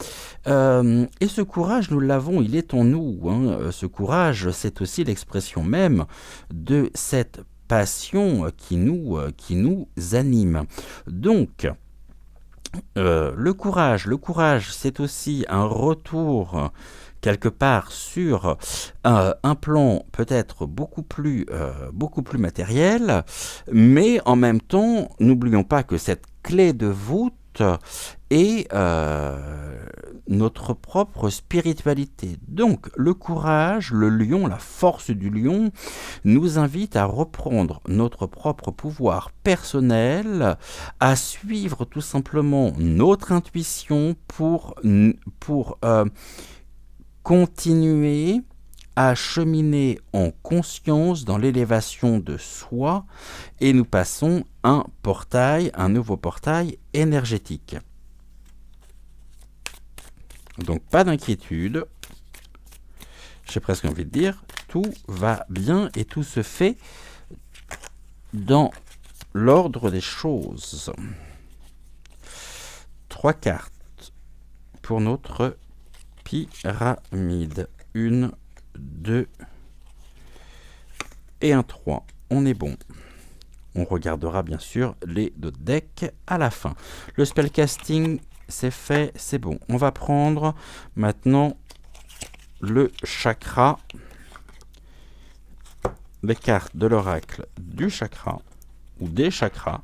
Et ce courage, nous l'avons, il est en nous. Hein. Ce courage, c'est aussi l'expression même de cette passion qui nous anime. Donc, le courage, c'est aussi un retour quelque part sur un plan peut-être beaucoup plus matériel, mais en même temps, n'oublions pas que cette clé de voûte est notre propre spiritualité. Donc le courage, le lion, la force du lion, nous invite à reprendre notre propre pouvoir personnel, à suivre tout simplement notre intuition pour continuer à cheminer en conscience dans l'élévation de soi, et nous passons un nouveau portail énergétique. Donc pas d'inquiétude, j'ai presque envie de dire, tout va bien et tout se fait dans l'ordre des choses. 3 cartes pour notre pyramide. 1, 2 et un 3. On est bon. On regardera bien sûr les deux decks à la fin. Le spellcasting, c'est fait, c'est bon. On va prendre maintenant le chakra, les cartes de l'oracle du chakra ou des chakras.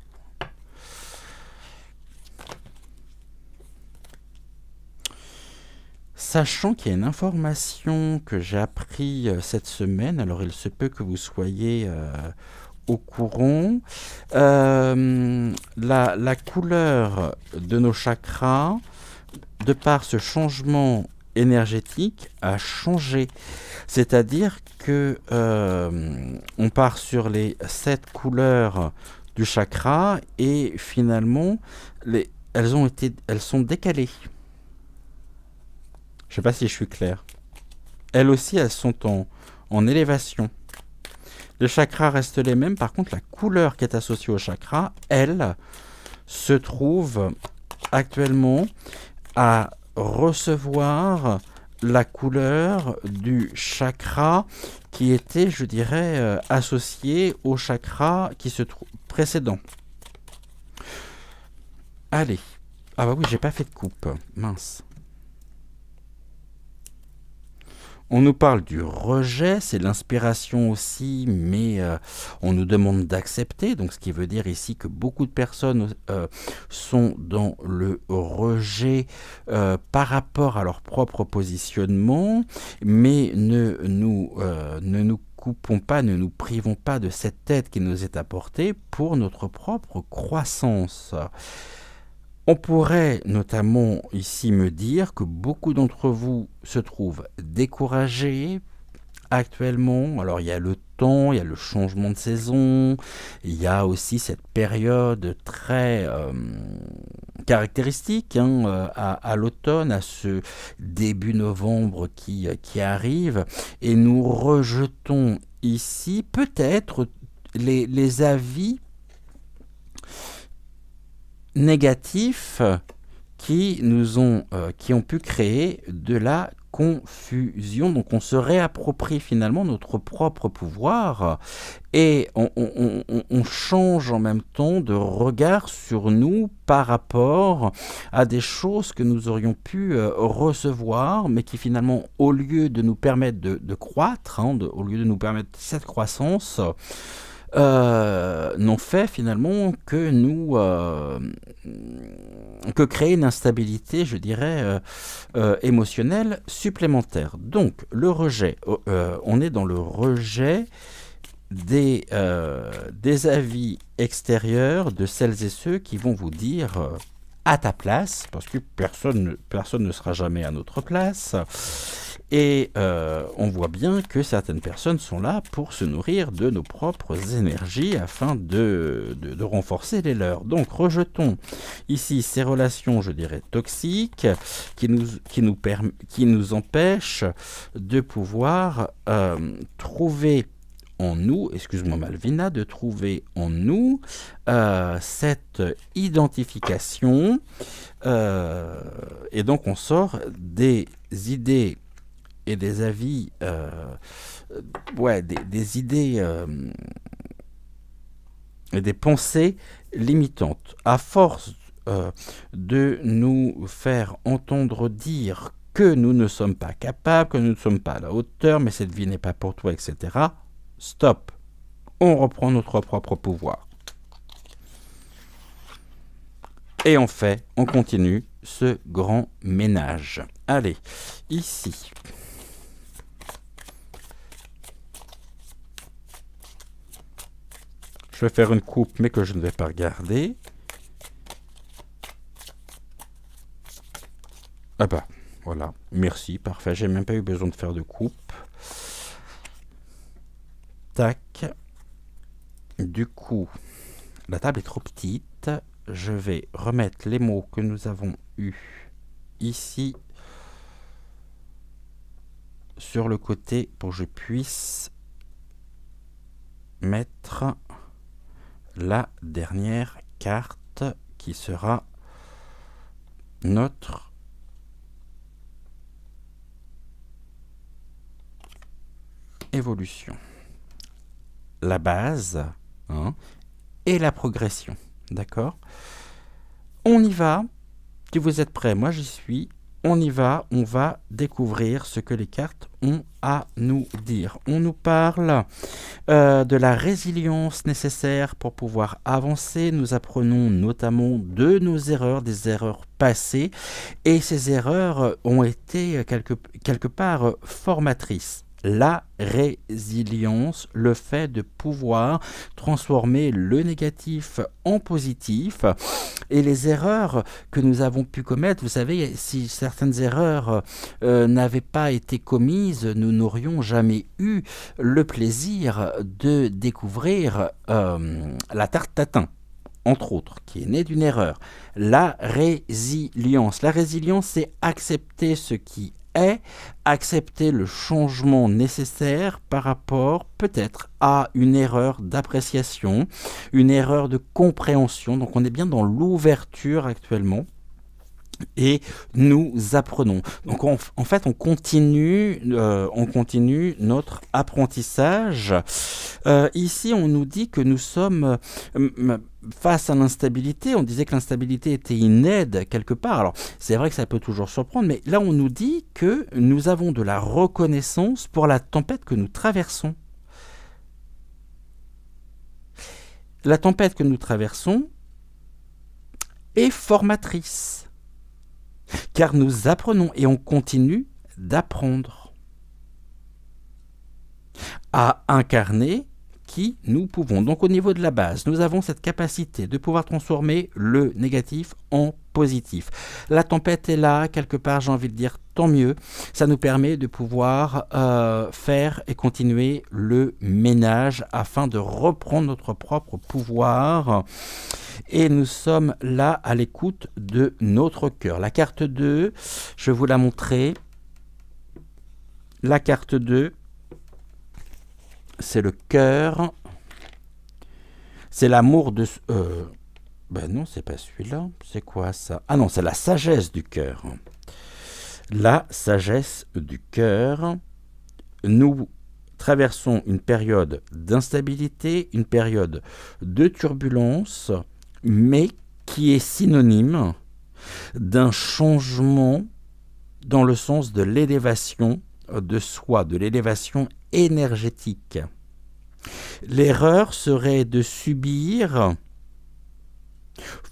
Sachant qu'il y a une information que j'ai appris cette semaine, alors il se peut que vous soyez au courant, la couleur de nos chakras, de par ce changement énergétique, a changé. C'est-à-dire que on part sur les 7 couleurs du chakra et finalement elles sont décalées. Je ne sais pas si je suis clair. Elles aussi, elles sont en élévation. Les chakras restent les mêmes. Par contre, la couleur qui est associée au chakra, elle, se trouve actuellement à recevoir la couleur du chakra qui était, je dirais, associé au chakra qui se trouve précédent. Allez. Ah bah oui, j'ai pas fait de coupe. Mince. On nous parle du rejet, c'est l'inspiration aussi, mais on nous demande d'accepter, donc ce qui veut dire ici que beaucoup de personnes sont dans le rejet par rapport à leur propre positionnement, mais ne nous coupons pas, ne nous privons pas de cette aide qui nous est apportée pour notre propre croissance. On pourrait notamment ici me dire que beaucoup d'entre vous se trouvent découragés actuellement. Alors il y a le temps, il y a le changement de saison, il y a aussi cette période très caractéristique à l'automne, à ce début novembre qui arrive, et nous rejetons ici peut-être les avis négatifs qui ont pu créer de la confusion. Donc on se réapproprie finalement notre propre pouvoir et on change en même temps de regard sur nous par rapport à des choses que nous aurions pu recevoir, mais qui finalement, au lieu de nous permettre de croître, au lieu de nous permettre cette croissance, n'ont fait finalement que créer une instabilité, je dirais, émotionnelle supplémentaire. Donc le rejet, on est dans le rejet des avis extérieurs de celles et ceux qui vont vous dire à ta place, parce que personne ne sera jamais à notre place. Et on voit bien que certaines personnes sont là pour se nourrir de nos propres énergies afin de renforcer les leurs. Donc rejetons ici ces relations, je dirais, toxiques qui nous empêchent de pouvoir trouver en nous, excuse-moi Malvina, de trouver en nous cette identification et donc on sort des idées et des avis, des idées et des pensées limitantes. À force de nous faire entendre dire que nous ne sommes pas capables, que nous ne sommes pas à la hauteur, mais cette vie n'est pas pour toi, etc. Stop. On reprend notre propre pouvoir. Et on continue ce grand ménage. Allez, ici. Je vais faire une coupe, mais que je ne vais pas regarder. Ah bah, voilà. Merci, parfait. J'ai même pas eu besoin de faire de coupe. Tac. Du coup, la table est trop petite. Je vais remettre les mots que nous avons eus ici sur le côté pour que je puisse mettre la dernière carte qui sera notre évolution. La base et la progression. D'accord? On y va. Si vous êtes prêts, moi j'y suis. On y va, on va découvrir ce que les cartes ont à nous dire. On nous parle de la résilience nécessaire pour pouvoir avancer. Nous apprenons notamment de nos erreurs, des erreurs passées. Et ces erreurs ont été quelque part formatrices. La résilience, le fait de pouvoir transformer le négatif en positif et les erreurs que nous avons pu commettre, vous savez, si certaines erreurs n'avaient pas été commises, nous n'aurions jamais eu le plaisir de découvrir la tarte tatin, entre autres, qui est née d'une erreur. La résilience, c'est accepter ce qui est, accepter le changement nécessaire par rapport peut-être à une erreur d'appréciation, une erreur de compréhension. Donc on est bien dans l'ouverture actuellement. Et nous apprenons. Donc en fait, on continue notre apprentissage. Ici, on nous dit que nous sommes face à l'instabilité. On disait que l'instabilité était une aide quelque part. Alors, c'est vrai que ça peut toujours surprendre, mais là, on nous dit que nous avons de la reconnaissance pour la tempête que nous traversons. La tempête que nous traversons est formatrice. Car nous apprenons et on continue d'apprendre à incarner qui nous pouvons. Donc au niveau de la base, nous avons cette capacité de pouvoir transformer le négatif en positif. La tempête est là, quelque part, j'ai envie de dire tant mieux. Ça nous permet de pouvoir faire et continuer le ménage afin de reprendre notre propre pouvoir. Et nous sommes là à l'écoute de notre cœur. La carte 2, je vais vous la montrer. La carte 2, c'est le cœur. C'est l'amour de... ben non, c'est pas celui-là. C'est quoi ça? Ah non, c'est la sagesse du cœur. La sagesse du cœur. Nous traversons une période d'instabilité, une période de turbulence, mais qui est synonyme d'un changement dans le sens de l'élévation de soi, de l'élévation énergétique. L'erreur serait de subir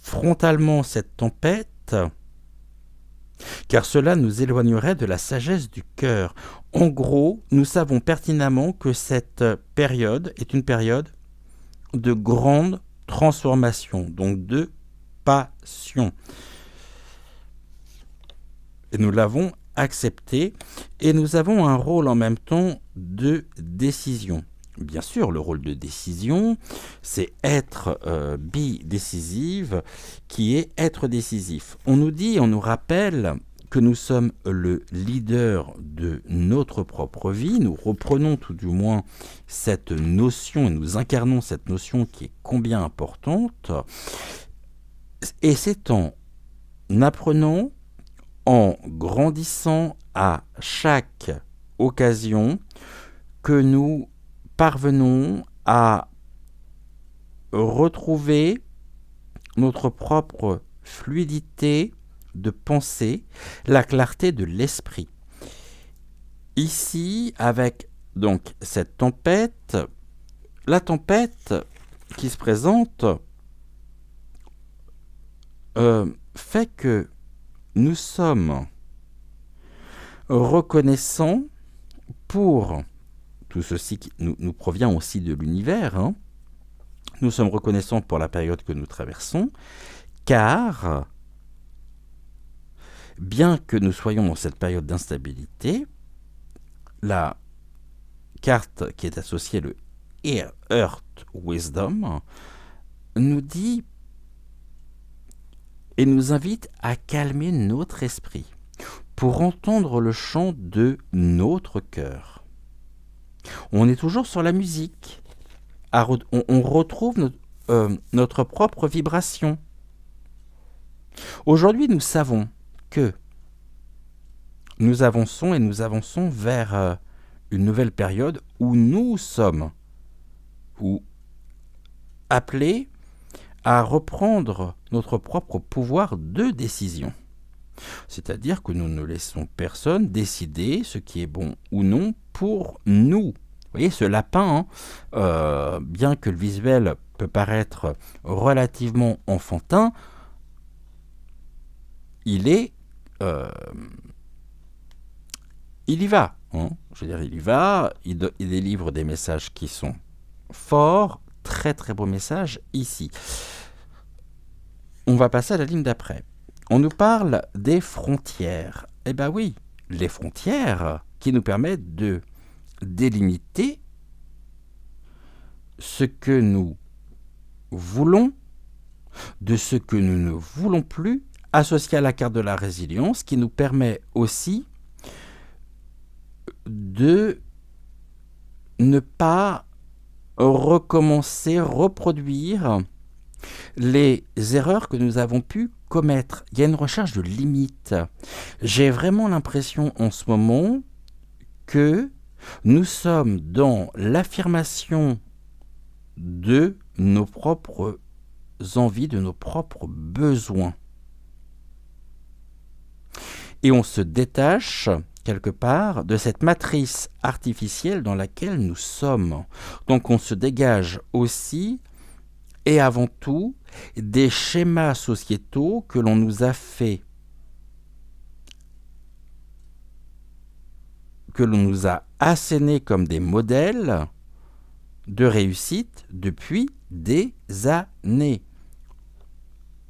frontalement cette tempête, car cela nous éloignerait de la sagesse du cœur. En gros, nous savons pertinemment que cette période est une période de grande transformation, donc de passion. nous l'avons accepté et nous avons un rôle en même temps de décision. Bien sûr, le rôle de décision, c'est être bidécisive, qui est être décisif. On nous dit, on nous rappelle que nous sommes le leader de notre propre vie. Nous reprenons tout du moins cette notion et nous incarnons cette notion qui est combien importante. Et c'est en apprenant, en grandissant à chaque occasion que nous parvenons à retrouver notre propre fluidité de pensée, la clarté de l'esprit. Ici, avec donc cette tempête, la tempête qui se présente fait que nous sommes reconnaissants pour tout ceci qui nous provient aussi de l'univers. Hein. Nous sommes reconnaissants pour la période que nous traversons, car bien que nous soyons dans cette période d'instabilité, la carte qui est associée, le Earth Wisdom, nous dit et nous invite à calmer notre esprit pour entendre le chant de notre cœur. On est toujours sur la musique. On retrouve notre propre vibration. Aujourd'hui, nous savons que nous avançons et nous avançons vers une nouvelle période où nous sommes appelés à reprendre notre propre pouvoir de décision. C'est-à-dire que nous ne laissons personne décider ce qui est bon ou non pour nous. Vous voyez, ce lapin, hein, bien que le visuel peut paraître relativement enfantin, il y va. Hein. Je veux dire, il y va, il délivre des messages qui sont forts, très très beaux messages ici. On va passer à la ligne d'après. On nous parle des frontières. Eh bien oui, les frontières qui nous permettent de délimiter ce que nous voulons de ce que nous ne voulons plus, associé à la carte de la résilience, qui nous permet aussi de ne pas recommencer, reproduire les erreurs que nous avons pu commettre. Il y a une recherche de limites. J'ai vraiment l'impression en ce moment que nous sommes dans l'affirmation de nos propres envies, de nos propres besoins. Et on se détache quelque part de cette matrice artificielle dans laquelle nous sommes. Donc on se dégage aussi et avant tout des schémas sociétaux que l'on nous a fait, que l'on nous a assénés comme des modèles de réussite depuis des années.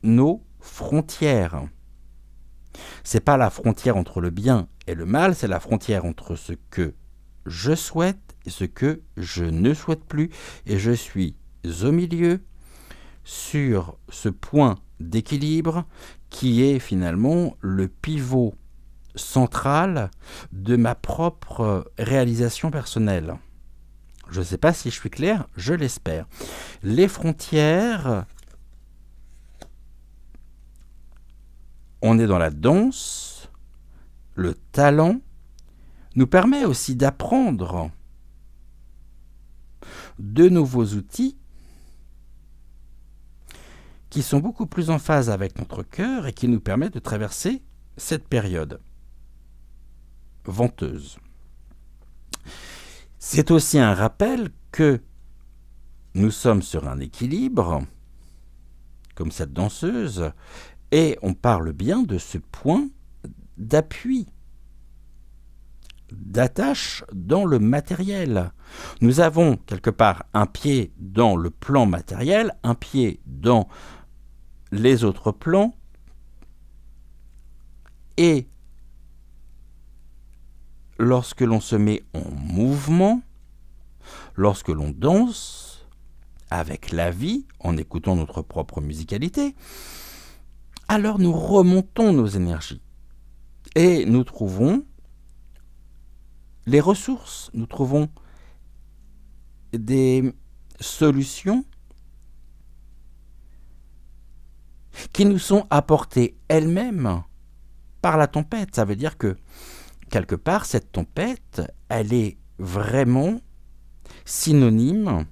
Nos frontières. C'est pas la frontière entre le bien et le mal, c'est la frontière entre ce que je souhaite et ce que je ne souhaite plus. Et je suis au milieu sur ce point d'équilibre qui est finalement le pivot central de ma propre réalisation personnelle. Je ne sais pas si je suis clair, je l'espère. Les frontières, on est dans la danse, le talent nous permet aussi d'apprendre de nouveaux outils qui sont beaucoup plus en phase avec notre cœur et qui nous permettent de traverser cette période venteuse. C'est aussi un rappel que nous sommes sur un équilibre, comme cette danseuse, et on parle bien de ce point d'appui, d'attache dans le matériel. Nous avons quelque part un pied dans le plan matériel, un pied dans les autres plans, et lorsque l'on se met en mouvement, lorsque l'on danse avec la vie, en écoutant notre propre musicalité, alors nous remontons nos énergies et nous trouvons les ressources, nous trouvons des solutions qui nous sont apportées elles-mêmes par la tempête. Ça veut dire que, quelque part, cette tempête, elle est vraiment synonyme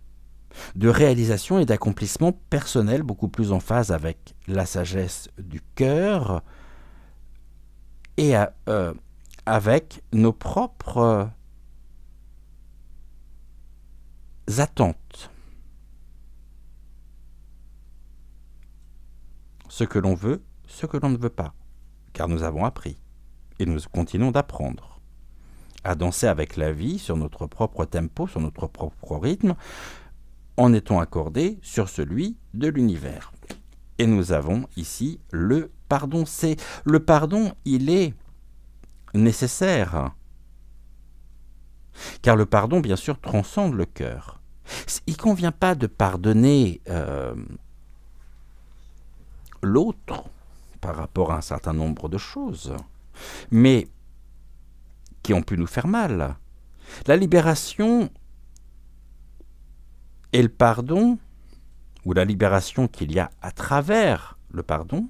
de réalisation et d'accomplissement personnel, beaucoup plus en phase avec la sagesse du cœur et avec nos propres attentes. Ce que l'on veut, ce que l'on ne veut pas, car nous avons appris, et nous continuons d'apprendre, à danser avec la vie sur notre propre tempo, sur notre propre rythme, en étant accordés sur celui de l'univers. Et nous avons ici le pardon. Le pardon, il est nécessaire, car le pardon, bien sûr, transcende le cœur. Il ne convient pas de pardonner l'autre par rapport à un certain nombre de choses, mais qui ont pu nous faire mal. La libération et le pardon, ou la libération qu'il y a à travers le pardon,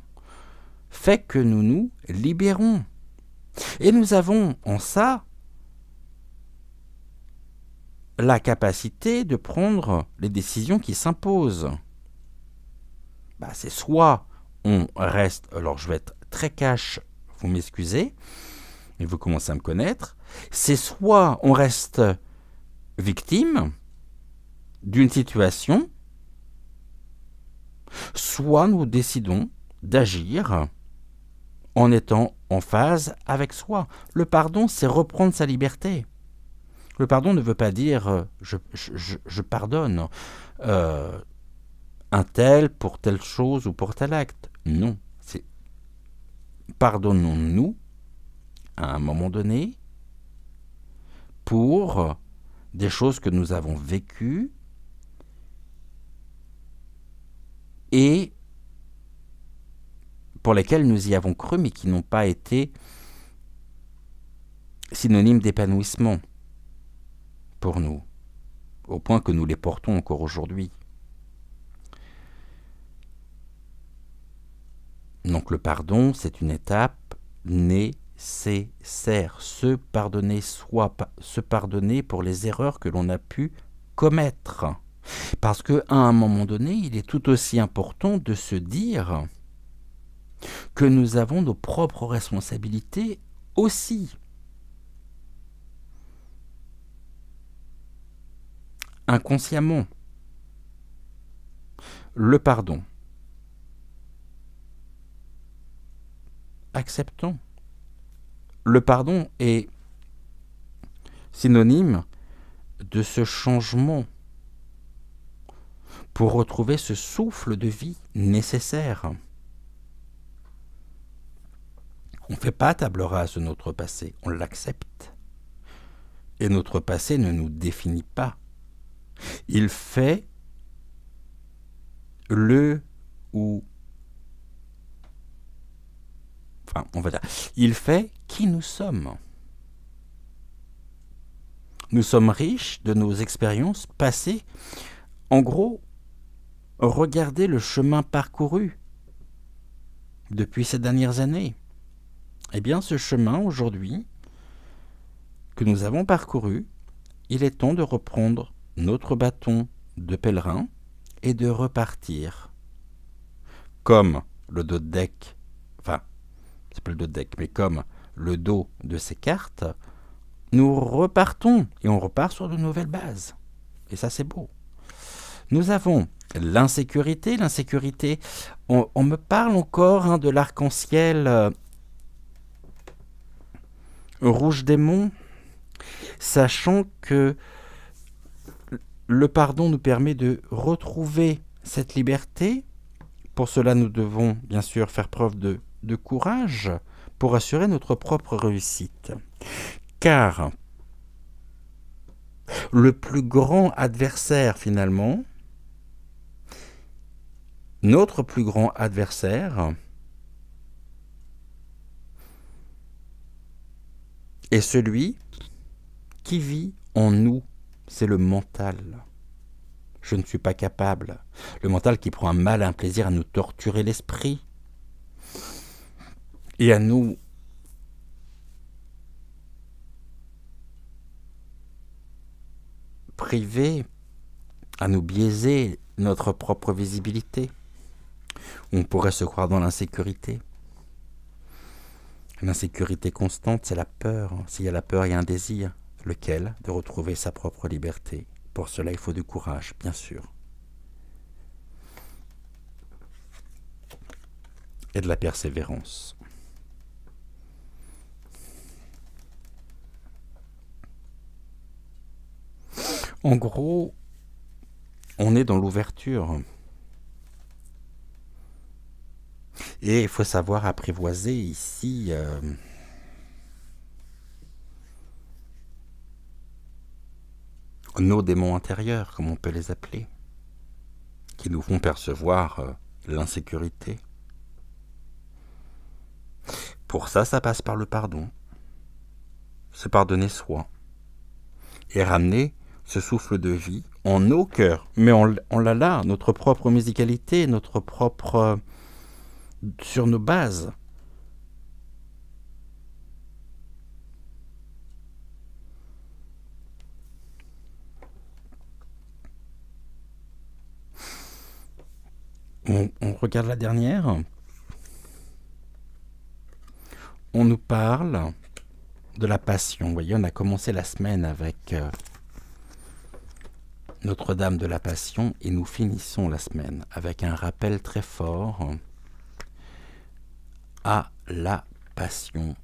fait que nous nous libérons. Et nous avons en ça la capacité de prendre les décisions qui s'imposent. C'est soit on reste, alors je vais être très cash, vous m'excusez, et vous commencez à me connaître, c'est soit on reste victime d'une situation, soit nous décidons d'agir en étant en phase avec soi. Le pardon, c'est reprendre sa liberté. Le pardon ne veut pas dire je pardonne un tel pour telle chose ou pour tel acte. Non, c'est pardonnons-nous à un moment donné pour des choses que nous avons vécues et pour lesquelles nous y avons cru mais qui n'ont pas été synonymes d'épanouissement pour nous, au point que nous les portons encore aujourd'hui. Donc le pardon, c'est une étape nécessaire. Se pardonner se pardonner pour les erreurs que l'on a pu commettre. Parce qu'à un moment donné, il est tout aussi important de se dire que nous avons nos propres responsabilités aussi. Inconsciemment. Le pardon. Acceptons. Le pardon est synonyme de ce changement pour retrouver ce souffle de vie nécessaire. On ne fait pas table rase de notre passé, on l'accepte. Et notre passé ne nous définit pas. Il fait il fait qui nous sommes. Nous sommes riches de nos expériences passées. En gros, regardez le chemin parcouru depuis ces dernières années. Eh bien, ce chemin, aujourd'hui, que nous avons parcouru, il est temps de reprendre notre bâton de pèlerin et de repartir. Comme le dos de deck, c'est pas le dos de deck, mais comme le dos de ces cartes, nous repartons et on repart sur de nouvelles bases. Et ça, c'est beau. Nous avons l'insécurité. L'insécurité, on me parle encore de l'arc-en-ciel rouge démon, sachant que le pardon nous permet de retrouver cette liberté. Pour cela, nous devons bien sûr faire preuve de courage pour assurer notre propre réussite. Car le plus grand adversaire finalement, notre plus grand adversaire, est celui qui vit en nous. C'est le mental. Je ne suis pas capable. Le mental qui prend un malin plaisir à nous torturer l'esprit et à nous priver, à nous biaiser notre propre visibilité. On pourrait se croire dans l'insécurité. L'insécurité constante, c'est la peur. S'il y a la peur, il y a un désir. Lequel? De retrouver sa propre liberté. Pour cela, il faut du courage, bien sûr. Et de la persévérance. En gros, on est dans l'ouverture. Et il faut savoir apprivoiser ici nos démons intérieurs, comme on peut les appeler, qui nous font percevoir l'insécurité. Pour ça, ça passe par le pardon. Se pardonner soi. Et ramener ce souffle de vie en nos cœurs. Mais on l'a là, notre propre musicalité, notre propre... sur nos bases. On regarde la dernière. On nous parle de la passion. Vous voyez, on a commencé la semaine avec Notre-Dame de la Passion et nous finissons la semaine avec un rappel très fort à la passion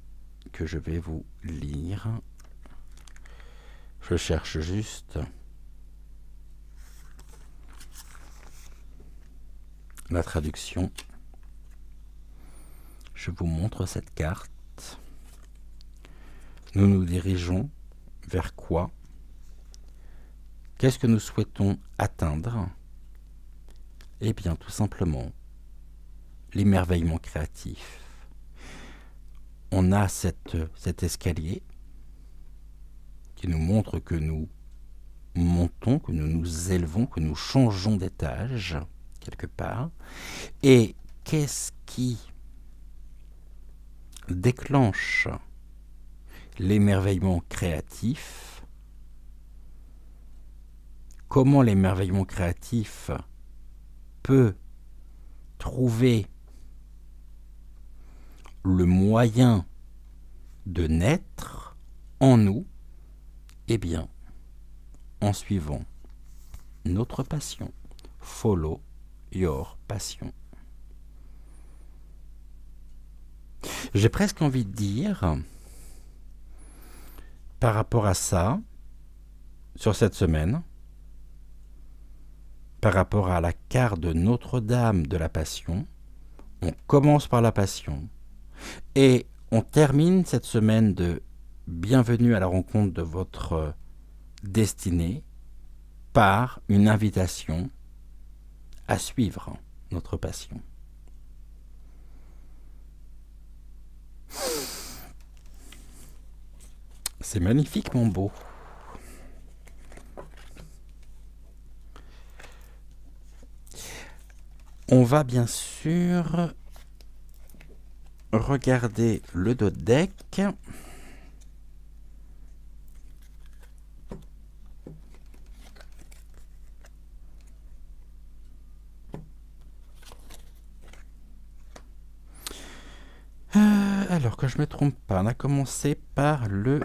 que je vais vous lire. Je cherche juste la traduction. Je vous montre cette carte. Nous nous dirigeons vers quoi? Qu'est-ce que nous souhaitons atteindre? Eh bien, tout simplement, l'émerveillement créatif. On a cet escalier qui nous montre que nous montons, que nous nous élevons, que nous changeons d'étage, quelque part. Et qu'est-ce qui déclenche l'émerveillement créatif? Comment l'émerveillement créatif peut trouver le moyen de naître en nous? Eh bien, en suivant notre passion. Follow your passion. J'ai presque envie de dire, par rapport à ça, sur cette semaine, par rapport à la carte de Notre-Dame de la Passion, on commence par la Passion et on termine cette semaine de bienvenue à la rencontre de votre destinée par une invitation à suivre notre passion. C'est magnifiquement beau. On va bien sûr regarder le dodeck. Alors que je ne me trompe pas, on a commencé par le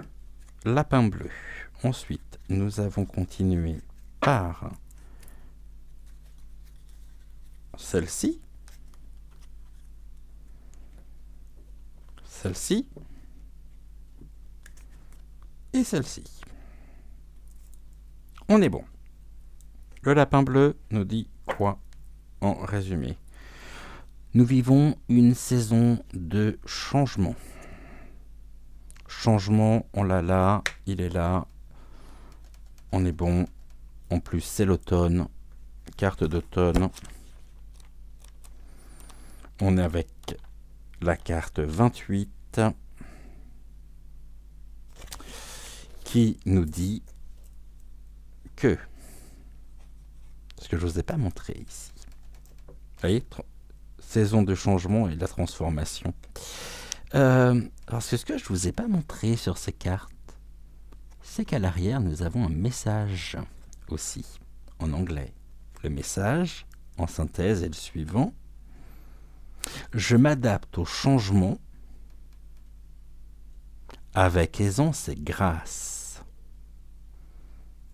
lapin bleu. Ensuite, nous avons continué par celle-ci. Celle-ci. Et celle-ci. On est bon. Le lapin bleu nous dit quoi en résumé? Nous vivons une saison de changement. changement, on l'a là, il est là, on est bon. En plus, c'est l'automne, carte d'automne. On est avec la carte 28 qui nous dit que, ce que je ne vous ai pas montré ici, vous voyez, saison de changement et de la transformation. Parce que ce que je ne vous ai pas montré sur ces cartes, c'est qu'à l'arrière, nous avons un message aussi, en anglais. Le message, en synthèse, est le suivant. Je m'adapte au changement avec aisance et grâce.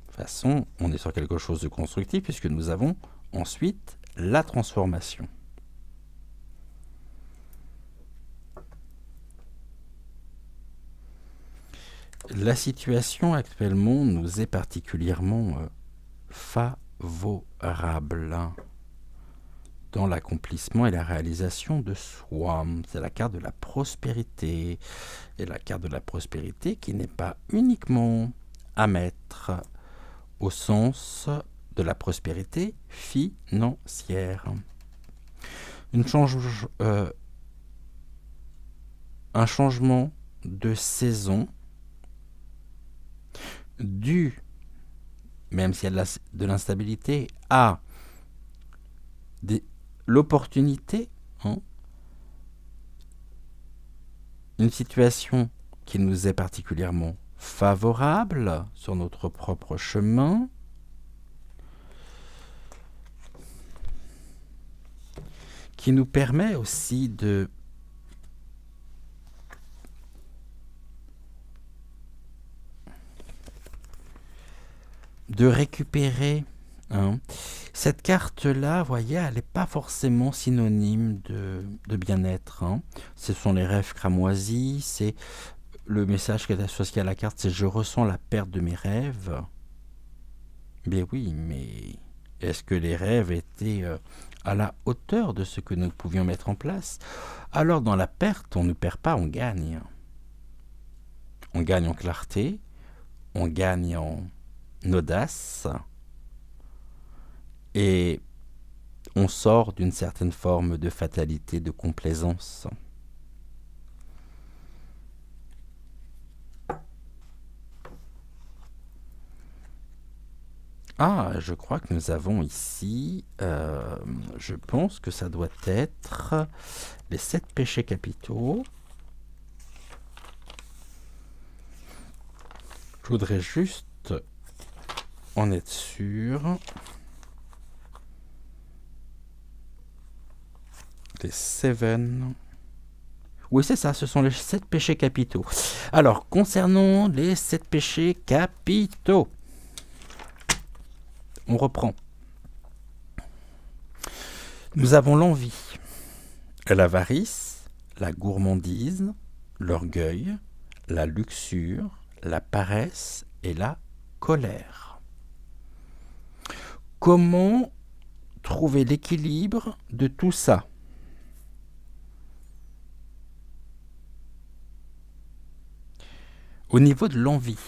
De toute façon, on est sur quelque chose de constructif puisque nous avons ensuite la transformation. La situation actuellement nous est particulièrement favorable dans l'accomplissement et la réalisation de soi. C'est la carte de la prospérité. Et la carte de la prospérité qui n'est pas uniquement à mettre au sens de la prospérité financière. Un changement de saison dû, même s'il y a de l'instabilité, à l'opportunité, une situation qui nous est particulièrement favorable sur notre propre chemin, qui nous permet aussi de récupérer. Cette carte-là, vous voyez, elle n'est pas forcément synonyme de bien-être. Ce sont les rêves cramoisis, c'est le message qui est associé à la carte, c'est « je ressens la perte de mes rêves ». Mais oui, mais est-ce que les rêves étaient à la hauteur de ce que nous pouvions mettre en place? Alors dans la perte, on ne perd pas, on gagne. On gagne en clarté, on gagne en audace, et on sort d'une certaine forme de fatalité, de complaisance. Ah, je crois que nous avons ici, je pense que ça doit être les 7 péchés capitaux. Je voudrais juste en être sûr. Les 7. Oui, c'est ça, ce sont les 7 péchés capitaux. Alors, concernant les 7 péchés capitaux, on reprend. Nous avons l'envie, l'avarice, la gourmandise, l'orgueil, la luxure, la paresse et la colère. Comment trouver l'équilibre de tout ça? Au niveau de l'envie,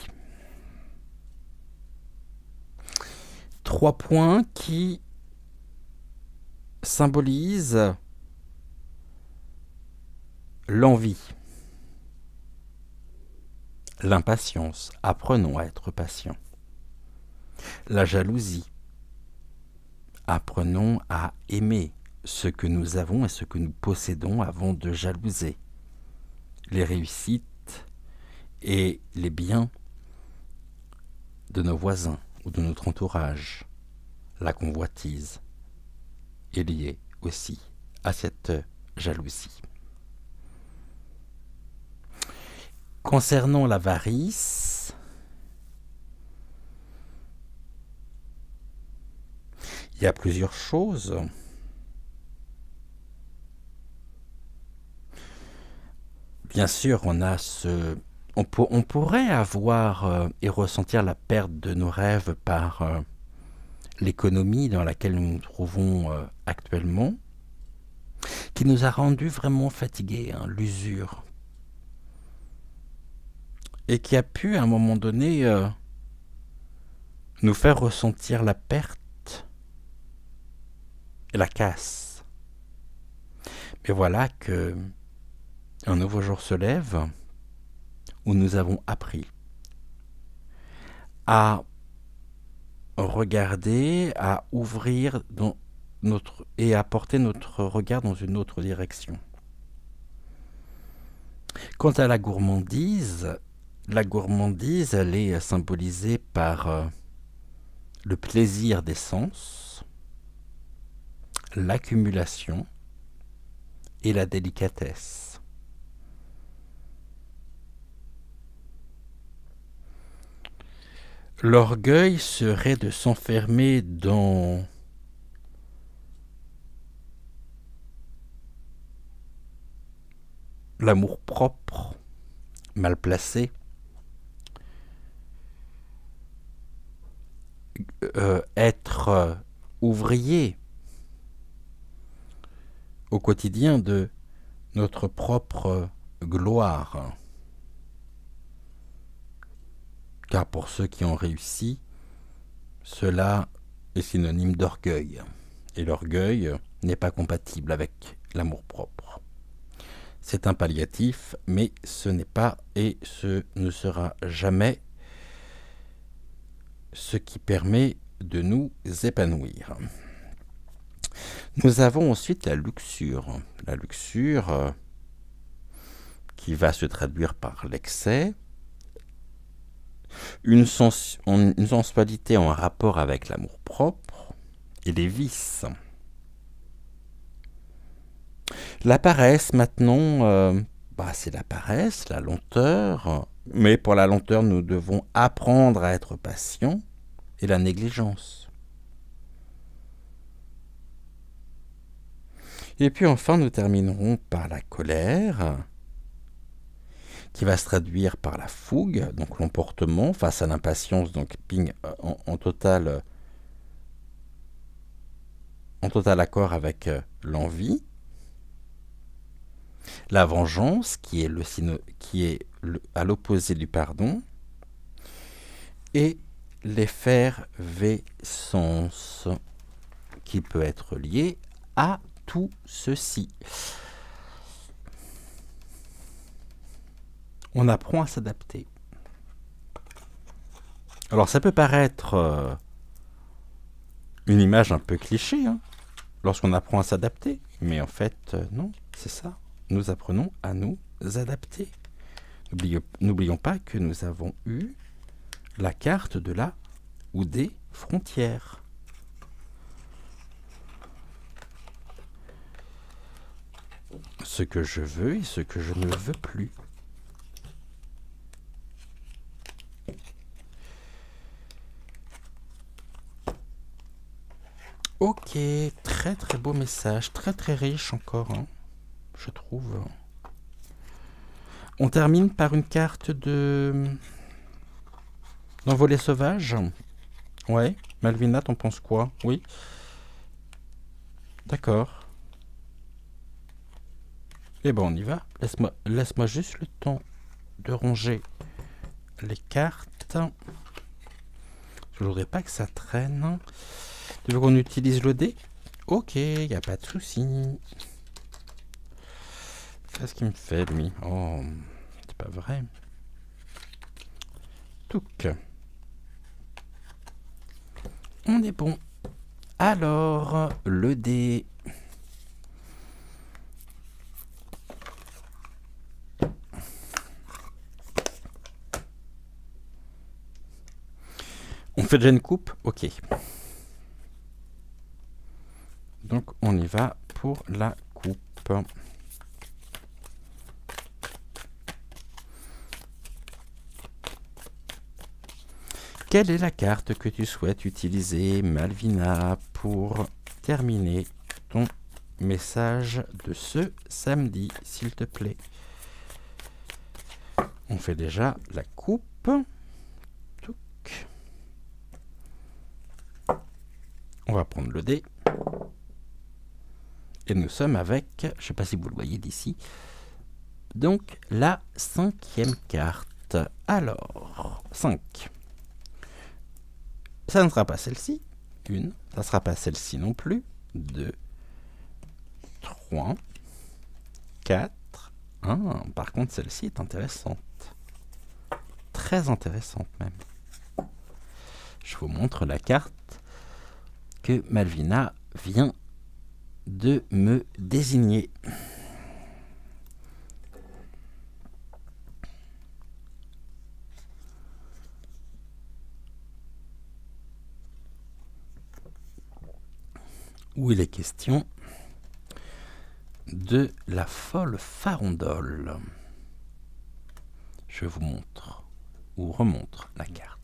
3 points qui symbolisent l'envie, l'impatience, apprenons à être patient, la jalousie, apprenons à aimer ce que nous avons et ce que nous possédons avant de jalouser, les réussites et les biens de nos voisins ou de notre entourage. La convoitise est liée aussi à cette jalousie. Concernant l'avarice, il y a plusieurs choses. Bien sûr, on a on pourrait avoir et ressentir la perte de nos rêves par l'économie dans laquelle nous nous trouvons actuellement, qui nous a rendus vraiment fatigués, l'usure. et qui a pu à un moment donné nous faire ressentir la perte et la casse. Mais voilà que un nouveau jour se lève où nous avons appris à regarder, à ouvrir et à porter notre regard dans une autre direction. Quant à la gourmandise, elle est symbolisée par le plaisir des sens, l'accumulation et la délicatesse. L'orgueil serait de s'enfermer dans l'amour-propre mal placé, être ouvrier au quotidien de notre propre gloire. Car pour ceux qui ont réussi, cela est synonyme d'orgueil. Et l'orgueil n'est pas compatible avec l'amour-propre. C'est un palliatif, mais ce n'est pas et ce ne sera jamais ce qui permet de nous épanouir. Nous avons ensuite la luxure. La luxure qui va se traduire par l'excès, une sensualité en rapport avec l'amour-propre et les vices. La paresse maintenant, c'est la paresse, la lenteur, mais pour la lenteur nous devons apprendre à être patients, et la négligence. Et puis enfin nous terminerons par la colère, qui va se traduire par la fougue, donc l'emportement face à l'impatience, donc en total accord avec l'envie. La vengeance, qui est à l'opposé du pardon, et l'effervescence, qui peut être liée à tout ceci. On apprend à s'adapter. Alors ça peut paraître une image un peu cliché, lorsqu'on apprend à s'adapter, mais en fait non, c'est ça. Nous apprenons à nous adapter. N'oublions pas que nous avons eu la carte de la ou des frontières. Ce que je veux et ce que je ne veux plus. Ok, très très beau message, très très riche encore, je trouve. On termine par une carte d'envolée sauvage. Ouais, Malvina, t'en penses quoi? Oui. D'accord. Eh ben on y va. Laisse-moi juste le temps de ranger les cartes. Je voudrais pas que ça traîne. Tu veux qu'on utilise le dé? Ok, y a pas de souci. Qu'est-ce qu'il me fait, lui? Oh, c'est pas vrai. Touc. On est bon. Alors, le dé. On fait déjà une coupe? Ok. Donc, on y va pour la coupe. Quelle est la carte que tu souhaites utiliser, Malvina, pour terminer ton message de ce samedi, s'il te plaît? On fait déjà la coupe. Touc. On va prendre le dé. Et nous sommes avec, je ne sais pas si vous le voyez d'ici, donc la 5e carte. carte. Alors, 5. Ça ne sera pas celle-ci. 1. Ça ne sera pas celle-ci non plus. 2. 3. 4. 1. Par contre, celle-ci est intéressante. Très intéressante même. Je vous montre la carte que Malvina vient de me désigner. Où il est question de la folle farandole. Je vous montre ou remontre la carte.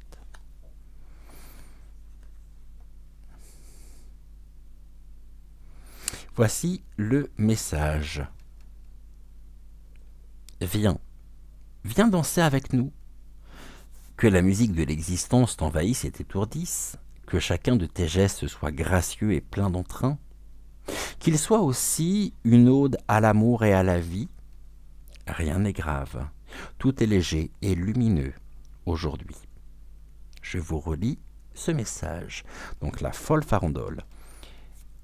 Voici le message. Viens, viens danser avec nous. Que la musique de l'existence t'envahisse et t'étourdisse, que chacun de tes gestes soit gracieux et plein d'entrain, qu'il soit aussi une ode à l'amour et à la vie. Rien n'est grave, tout est léger et lumineux aujourd'hui. Je vous relis ce message. Donc la folle farandole.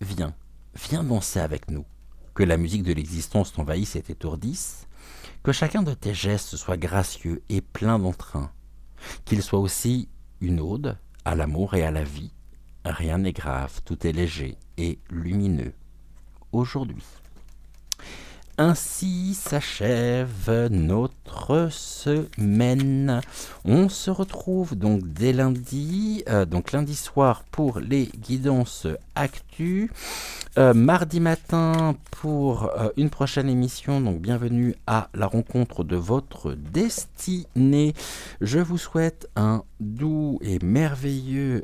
Viens, viens danser avec nous. Que la musique de l'existence t'envahisse et t'étourdisse, que chacun de tes gestes soit gracieux et plein d'entrain, qu'il soit aussi une ode à l'amour et à la vie. Rien n'est grave, tout est léger et lumineux aujourd'hui. Ainsi s'achève notre semaine. On se retrouve donc dès lundi, donc lundi soir pour les guidances actu. Mardi matin pour une prochaine émission, donc bienvenue à la rencontre de votre destinée. Je vous souhaite un doux et merveilleux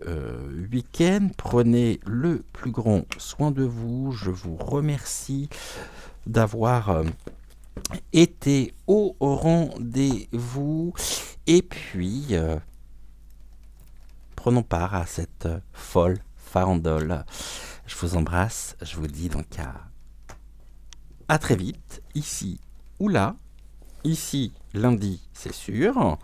week-end. Prenez le plus grand soin de vous. Je vous remercie d'avoir été au rendez-vous et puis prenons part à cette folle farandole. Je vous embrasse, je vous dis donc à très vite, ici ou là, ici lundi c'est sûr,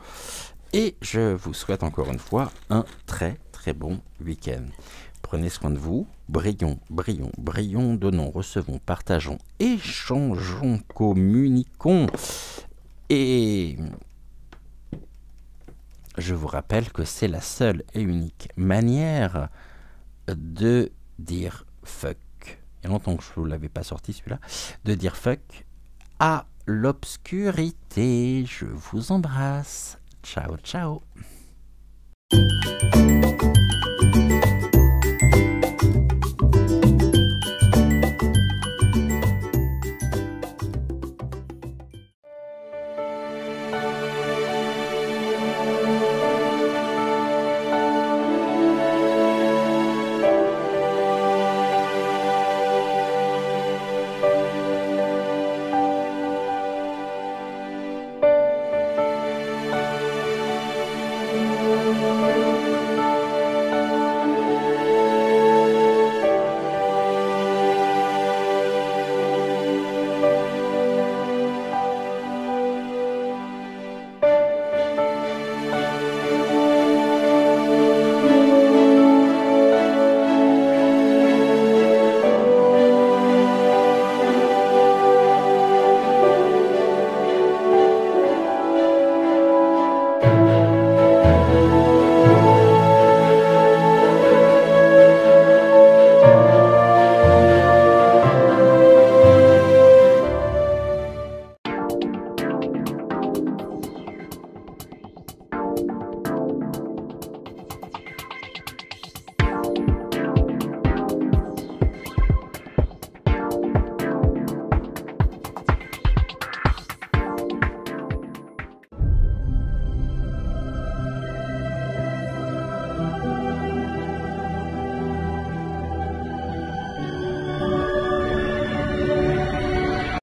et je vous souhaite encore une fois un très très bon week-end. Prenez soin de vous, brillons, brillons, brillons, donnons, recevons, partageons, échangeons, communiquons. Et je vous rappelle que c'est la seule et unique manière de dire fuck. Il y a longtemps que je ne vous l'avais pas sorti celui-là. De dire fuck à l'obscurité. Je vous embrasse. Ciao, ciao.